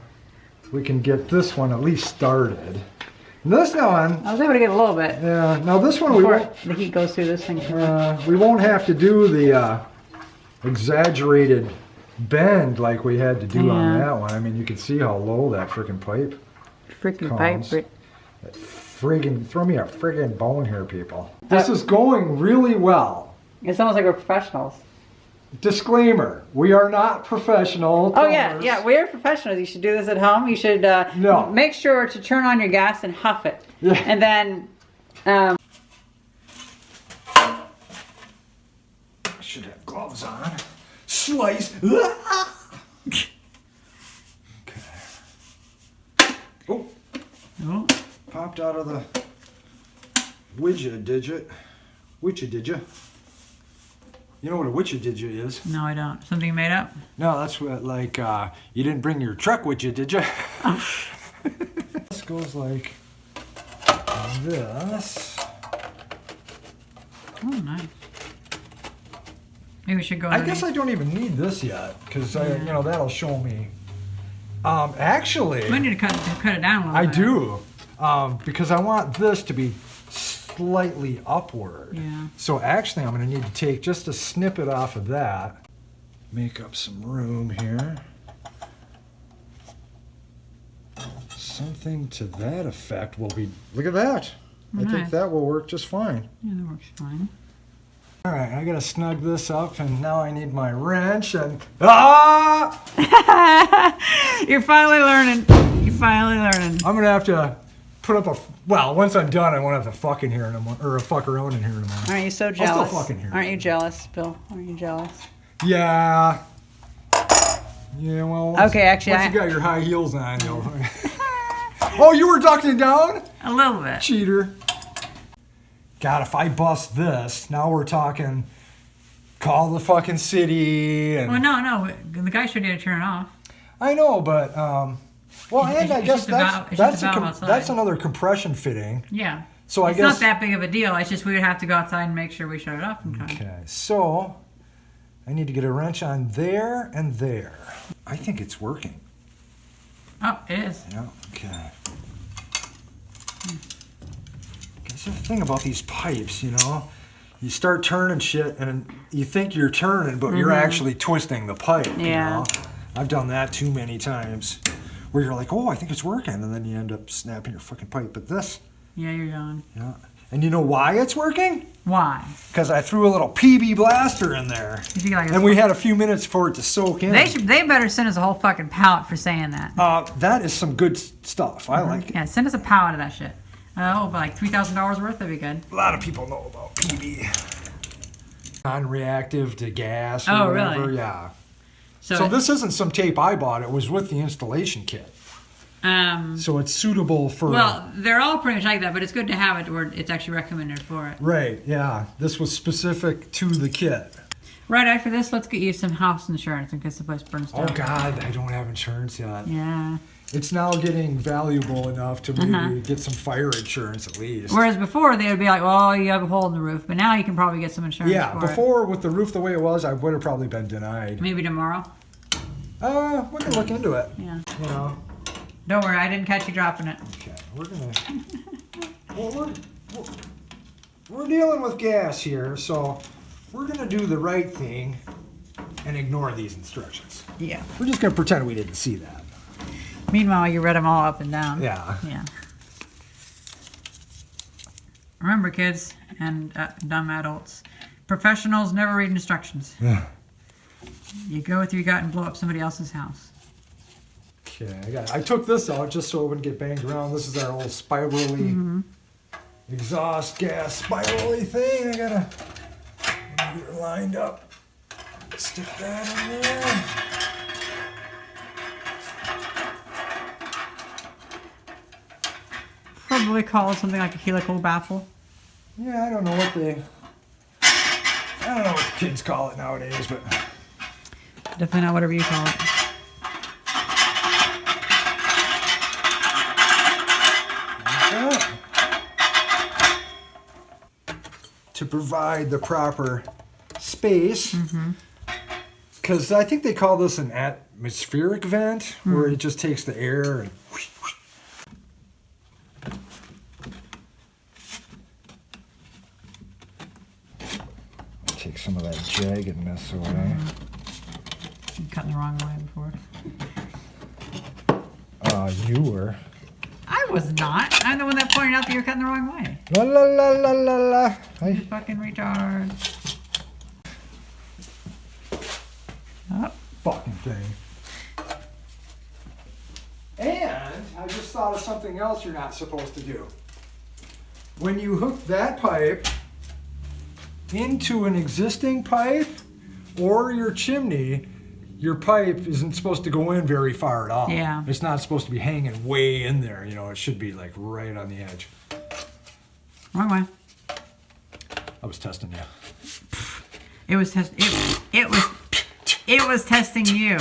we can get this one at least started. And this one, I was able to get a little bit. yeah. Now this one we Before won't. the heat goes through this thing. We won't have to do the exaggerated bend like we had to do on Yeah. that one. I mean, you can see how low that freaking pipe. Freaking Cones. pipe. Friggin' throw me a friggin' bone here, people. This is going really well. It's almost like we're professionals. Disclaimer: we are not professional. Oh yeah, plumbers. yeah, we're professionals. You should do this at home. You should No. make sure to turn on your gas and huff it. Yeah. And then I should have gloves on. Slice. Okay. Oh, oh, popped out of the widget digit. Witcha didya. You know what a witcha didya is? no, I don't. Something you made up? No, that's what, like, you didn't bring your truck with you, did you? This goes like this. Oh, nice. Maybe we should go. I guess I don't even need this yet, because you know, that'll show me. Actually, We need to cut it down a little I bit. do, because I want this to be slightly upward. Yeah. So actually, I'm going to need to take just a snippet off of that, make up some room here. Something to that effect will be. Look at that. I think Nice. that will work just fine. Yeah, that works fine. All right, I got to snug this up, and now I need my wrench and You're finally learning. You're finally learning. I'm gonna have to put up a. Well, once I'm done, I won't have to fuck in here anymore, or fuck around in here anymore. Aren't you so still jealous? fucking hear Aren't you. you jealous, Bill? Aren't you jealous? Yeah. Yeah. Well. Okay, actually, once you got your high heels on, you'll. Oh, you were ducking down, A little bit. cheater. God, if I bust this, now we're talking. Call the fucking city and. Well, no. The guy showed you how to turn it off. I know, but well, It's- and I it's guess just about- it's that's just about outside. that's another compression fitting. Yeah. So I It's guess. not that big of a deal. It's just we would have to go outside and make sure we shut it off in time. Okay, so I need to get a wrench on there and there. I think it's working. Oh, it is. Yeah, okay. That's the thing about these pipes, you know? You start turning shit and you think you're turning, but you're actually twisting the pipe, you Yeah. know? I've done that too many times where you're like, oh, I think it's working, and then you end up snapping your fucking pipe. But this, Yeah, you're going. yeah. And you know why it's working? Why? Because I threw a little PB blaster in there. You think like And we had a few minutes for it to soak in. they better send us a whole fucking pallet for saying that. That is some good stuff. I like it. Yeah, send us a pallet of that shit. Like $3,000 worth. That'd be good. A lot of people know about PB. Non-reactive to gas or Oh, whatever. really? Yeah. So this isn't some tape I bought. It was with the installation kit. So it's suitable for... Well, they're all pretty much like that, but it's good to have it where it's actually recommended for it. Right, yeah. This was specific to the kit. Right after this, let's get you some house insurance in case the place burns down. Oh, God, I don't have insurance yet. Yeah. It's now getting valuable enough to maybe get some fire insurance at least. Whereas before, they would be like, well, you have a hole in the roof. But now you can probably get some insurance Yeah, for before with the roof the way it was, I would have probably been denied. it. Maybe tomorrow. We can look into it. Yeah. You know. Don't worry, I didn't catch you dropping it. Okay, we're gonna. Well, we're dealing with gas here, so we're gonna do the right thing and ignore these instructions. Yeah. We're just gonna pretend we didn't see that. Meanwhile, you read them all up and down. Yeah. Yeah. Remember, kids and dumb adults, professionals never read instructions. Yeah. You go with your gut and blow up somebody else's house. Okay, I took this out just so it wouldn't get banged around. This is our old spirally exhaust gas spirally thing. I gotta get it lined up. Stick that in there. Probably call it something like a helical baffle. Yeah, I don't know what the kids call it nowadays, but Definitely not whatever you call it. to provide the proper space, because I think they call this an atmospheric vent, where it just takes the air and whoosh, whoosh. Take some of that jaggedness away. I'm cutting the wrong way before. You were. I was not. I'm the one that pointed out that you're cutting the wrong way. La la la la la la. You fucking retard. Oh. Fucking thing. And I just thought of something else you're not supposed to do. When you hook that pipe into an existing pipe or your chimney, your pipe isn't supposed to go in very far at all. Yeah. It's not supposed to be hanging way in there. You know, it should be like right on the edge. Wrong way. I was testing you. It was it was testing you.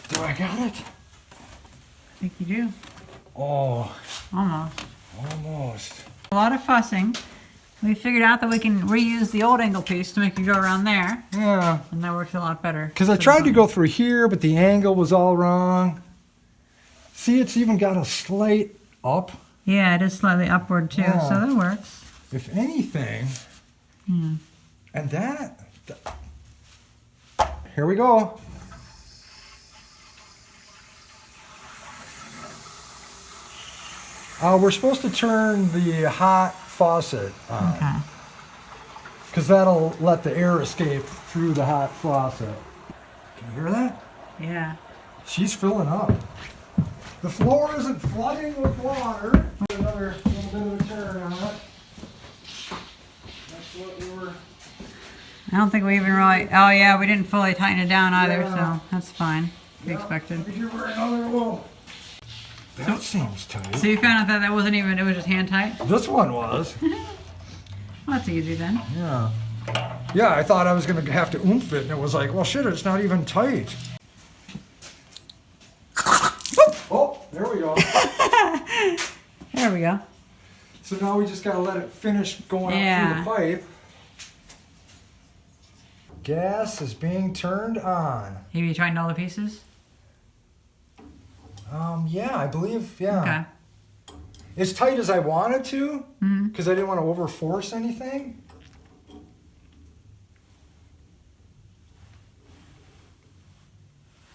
Do I got it? I think you do. Oh, Almost. almost. A lot of fussing. We figured out that we can reuse the old angle piece to make it go around there, Yeah. and that works a lot better. Because I tried to go through here, but the angle was all wrong. See, it's even got a slight up. Yeah, it is slightly upward too, Yeah. so that works. If anything. Yeah. And here we go. We're supposed to turn the hot faucet on. Okay. Because that'll let the air escape through the hot faucet. Can you hear that? Yeah. She's filling up. The floor isn't flooding with water. Another little bit of a turn on it. That's what we were. I don't think we even really. Oh yeah, we didn't fully tighten it down either, Yeah. so that's fine. We Yep. expected. Give her another little. That seems tight. So you found out that that wasn't even. It was just hand tight. This one was. Well, that's easy then. Yeah. Yeah, I thought I was going to have to oomph it, and it was like, well, shit, it's not even tight. Oh, there we go. There we go. So now we just got to let it finish going up through the pipe. Gas is being turned on. Have you tightened all the pieces? Yeah, I believe, yeah. Okay. As tight as I wanted to, Mhm. because I didn't want to overforce anything.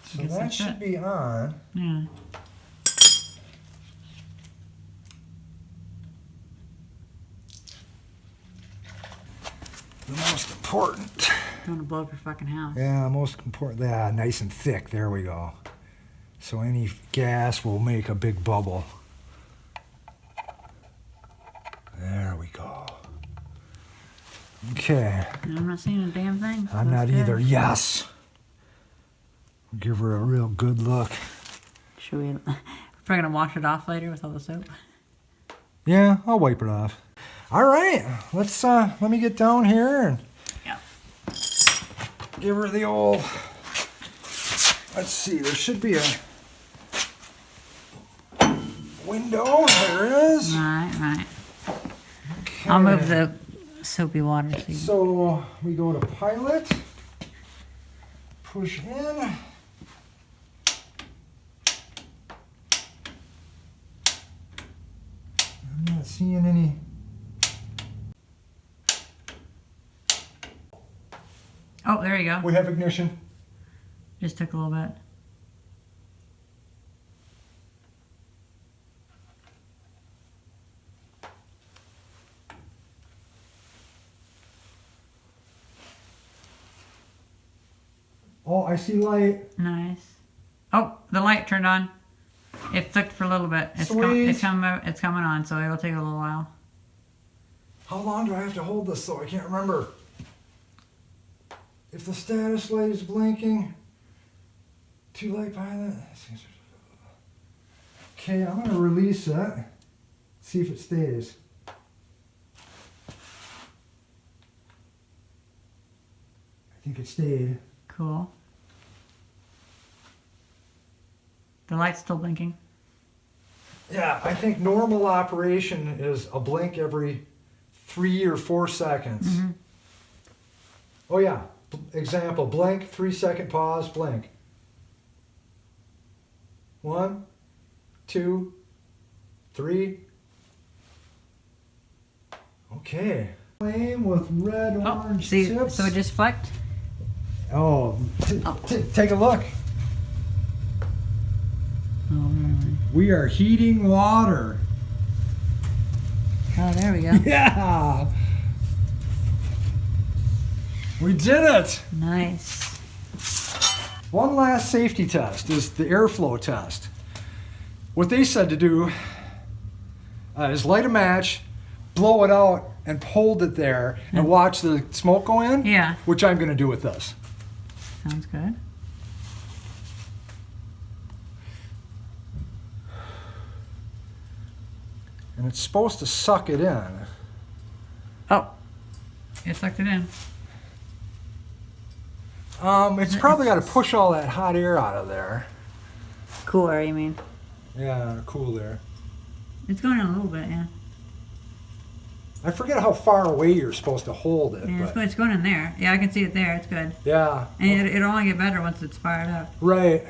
So guess that that's should it. be on. Yeah. The most important. Don't want to blow up your fucking house. Yeah, most important. Yeah, nice and thick. There we go. So any gas will make a big bubble. There we go. Okay. I'm not seeing a damn thing. I'm That's not good. either. Yes. Give her a real good look. Should we? We're probably gonna wash it off later with all the soap. Yeah, I'll wipe it off. All right, let's let me get down here and Yeah. give her the old. Let's see, there should be a window. There it is. Right. I'll move the soapy water. So you... So we go to pilot, push in. not seeing any. Oh, there you go. We have ignition. Just took a little bit. Oh, I see light. Nice. Oh, the light turned on. It flicked for a little bit. It's Sweet. it's coming on, so it'll take a little while. How long do I have to hold this though? I can't remember. If the status light is blinking, 2 light pilot. Okay, I'm gonna release it. See if it stays. I think it stayed. Cool. The light's still blinking. Yeah, I think normal operation is a blink every 3 or 4 seconds. Mm-hmm. Oh yeah, example, blink, 3-second pause, blink. 1, 2, 3. Okay. Flame with red, orange See, tips. so it just flicked? Oh, take a look. Oh, really? We are heating water. Oh, there we go. Yeah. We did it. Nice. One last safety test is the airflow test. What they said to do is light a match, blow it out, and hold it there and watch the smoke go in. Yeah. Which I'm going to do with this. Sounds good. And it's supposed to suck it in. Oh, it sucked it in. It's probably got to push all that hot air out of there. Cooler, you mean? Yeah, cool air. It's going in a little bit, yeah. I forget how far away you're supposed to hold it. Yeah, But it's going in there. Yeah, I can see it there. It's good. yeah. And it'll only get better once it's fired up. Right.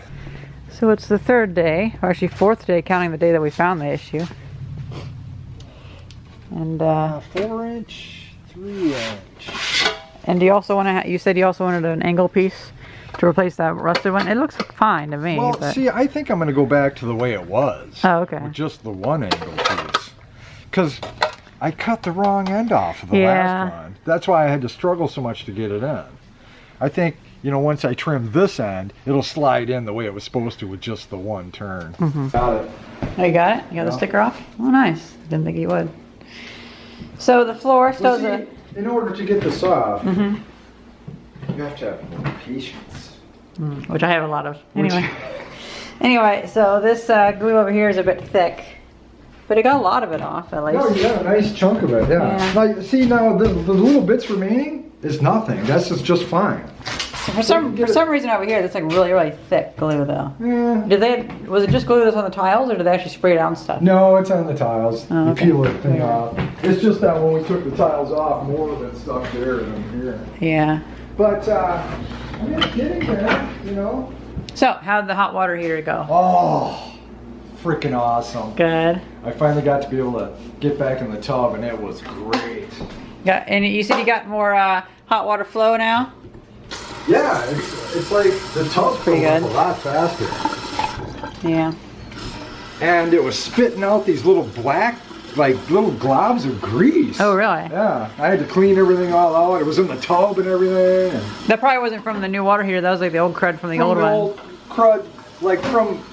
So it's the 3rd day, or actually 4th day, counting the day that we found the issue. And 4-inch, 3-inch. and do you also want to? You said you also wanted an angle piece to replace that rusted one. It looks fine to me. Well, but... see, I think I'm going to go back to the way it was. Oh, okay. With just the one angle piece. Because I cut the wrong end off of the Yeah. last one. That's why I had to struggle so much to get it in. I think, you know, once I trim this end, it'll slide in the way it was supposed to with just the one turn. Mm-hmm. Got it. Oh, you got it? You got the sticker off? Oh, nice. Didn't think you would. So the floor Well, still see, in order to get this off, Mhm. you have to have more patience. which I have a lot of. Anyway, so this glue over here is a bit thick, but it got a lot of it off at least. No, you got a nice chunk of it, yeah. Yeah. Now, see, now the little bits remaining is nothing. That's just fine. For some reason over here, that's like really thick glue though. Yeah. Was it just glue that's on the tiles, or did they actually spray down stuff? No, it's on the tiles. Oh, You okay. peel the thing off. It's just that when we took the tiles off, more of it stuck there than here. Yeah. But, I mean, it's getting there, you know. So, how'd the hot water heater go? Oh, freaking awesome. Good. I finally got to be able to get back in the tub, and it was great. And you said you got more hot water flow now? Yeah, it's like the tub's pretty filling up good. a lot faster. Yeah. And it was spitting out these little black, like little globs of grease. Oh, really? Yeah, I had to clean everything all out. It was in the tub and everything. And That probably wasn't from the new water heater. That was like the old crud from the from old the one. old crud, like from,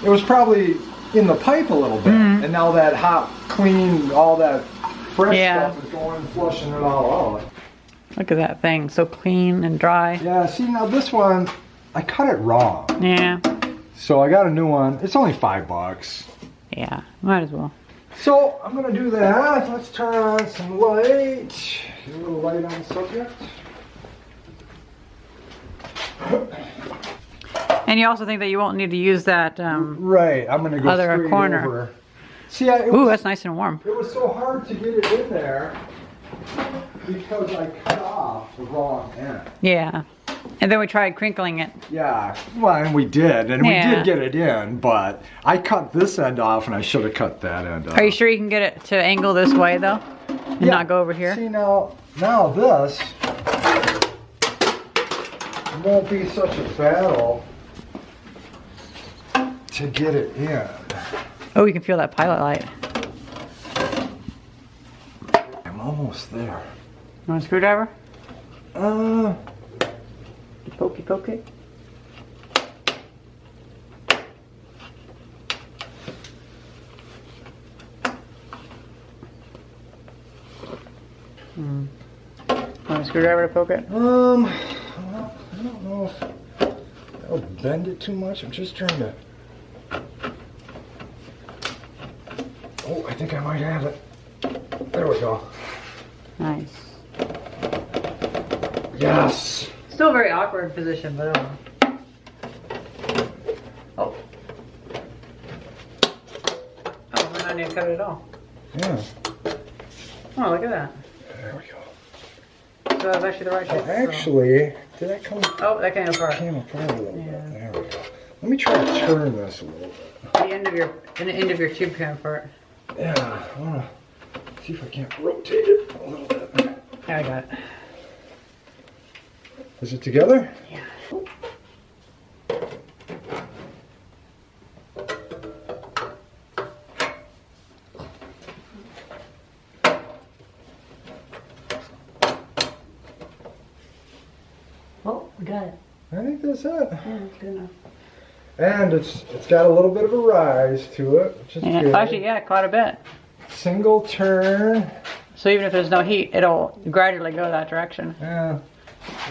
it was probably in the pipe a little bit. And now that hot, clean, all that fresh Yeah. stuff is going and flushing it all out. Look at that thing. So clean and dry. Yeah, see now this one, I cut it wrong. Yeah. So I got a new one. It's only $5. Yeah. Might as well. So I'm gonna do that. Let's turn on some light. Get a little light on the subject. And you also think that you won't need to use that. Right, I'm gonna go Other straight corner. over. See, it Ooh, was, that's nice and warm. it was so hard to get it in there because I cut off the wrong end. Yeah. And then we tried crinkling it. Yeah, well, and we did, and we Yeah. did get it in, but I cut this end off, and I should have cut that end off. Are you sure you can get it to angle this way though? And not go over here? See, now this won't be such a battle to get it in. Oh, you can feel that pilot light. I'm almost there. You want a screwdriver? Poke it. Want a screwdriver to poke it? Well, I don't know if that'll bend it too much. I'm just trying to. Oh, I think I might have it. There we go. Nice. Yes. Still a very awkward position, but oh. Oh, we're not even cut it at all. Yeah. Oh, look at that. There we go. So that's actually the right shape. Oh, actually, did that come? Oh, that came apart. Came apart a little Yeah. bit. There we go. Let me try to turn this a little bit. The end of your tube came apart. Yeah, I want to see if I can't rotate it a little bit. Yeah, I got it. Is it together? Yeah. Oh, we got it. I think that's it. Yeah, that's good enough. And it's got a little bit of a rise to it, which is Yeah, good. actually, yeah, quite a bit. Single turn. So even if there's no heat, it'll gradually go that direction. Yeah.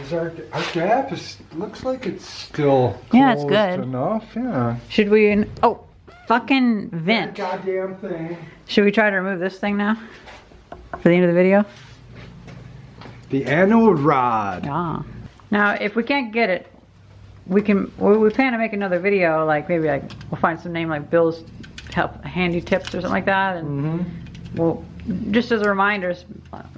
Is our gap looks like it's still Yeah, it's closed good. enough. Yeah. Should we? Oh, fucking vent. That goddamn thing. Should we try to remove this thing now? For the end of the video? The anode rod. Yeah. Now, if we can't get it, we plan to make another video, like maybe like we'll find some name like Bill's handy tips or something like that, and we'll just as a reminder,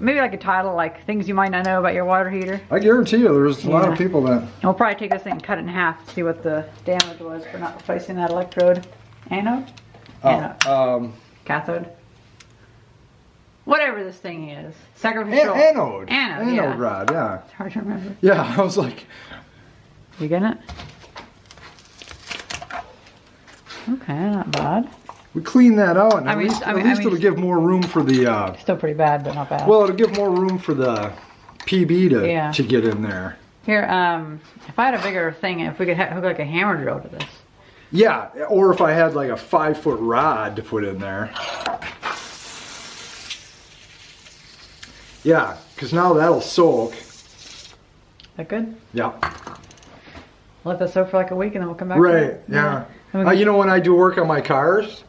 maybe like a title like things you might not know about your water heater. I guarantee you, there's a lot of Yeah. people that. And we'll probably take this thing and cut it in half to see what the damage was for not replacing that electrode. Anode? Anode. Cathode? Whatever this thing is. Sacrificial. Anode. Anode, Anode yeah. rod. Yeah. It's hard to remember. Yeah. I was like, You getting it? Okay, not bad. we clean that out, and I at mean- least, I at mean- least it'll give more room for the. Still pretty bad, but not bad. Well, it'll give more room for the PB Yeah. to get in there. Here, if I had a bigger thing, if we could hook like a hammer drill to this. Yeah, or if I had like a 5-foot rod to put in there. Yeah, because now that'll soak. Is that good? Yeah. Let that soak for like a week and then we'll come back. Right. to it. Yeah. And we can- You know, when I do work on my cars,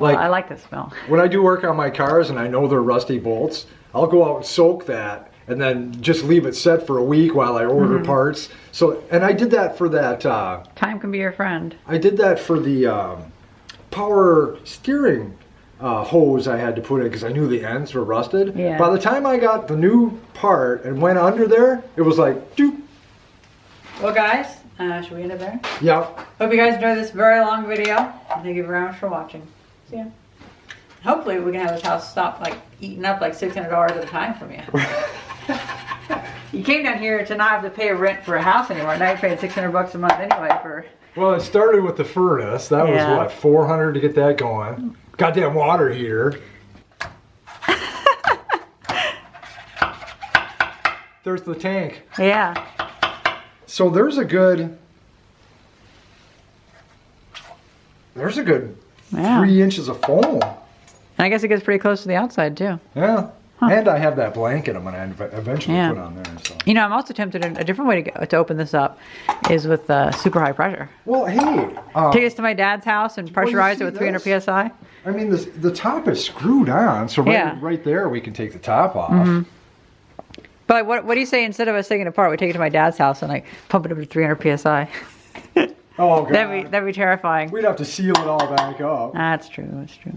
like I like the smell. when I do work on my cars and I know they're rusty bolts, I'll go out and soak that and then just leave it set for a week while I order parts. So, and I did that for that. Time can be your friend. I did that for the power steering hose I had to put in because I knew the ends were rusted. Yeah. By the time I got the new part and went under there, it was like, doop. Well, guys, should we end it there? Yeah. Hope you guys enjoyed this very long video. Thank you very much for watching. See ya. Hopefully we can have this house stop like eating up like $600 at a time from you. You came down here to not have to pay rent for a house anymore. Now you're paying $600 a month anyway for. Well, it started with the furnace. That was Yeah. what, $400 to get that going. Goddamn water heater. There's the tank. Yeah. So there's a good Yeah. 3 inches of foam. And I guess it gets pretty close to the outside too. Yeah. And I have that blanket I'm going to eventually Yeah. put on there. So. You know, I'm also tempted. A different way to open this up is with super high pressure. Well, hey. Take this to my dad's house and Well, you pressurize see it with 300 this? psi. I mean, the top is screwed on, so Yeah. right there we can take the top off. But what do you say instead of us taking it apart, we take it to my dad's house and like pump it up to 300 psi? Oh, God. That'd be terrifying. We'd have to seal it all back up. That's true. That's true.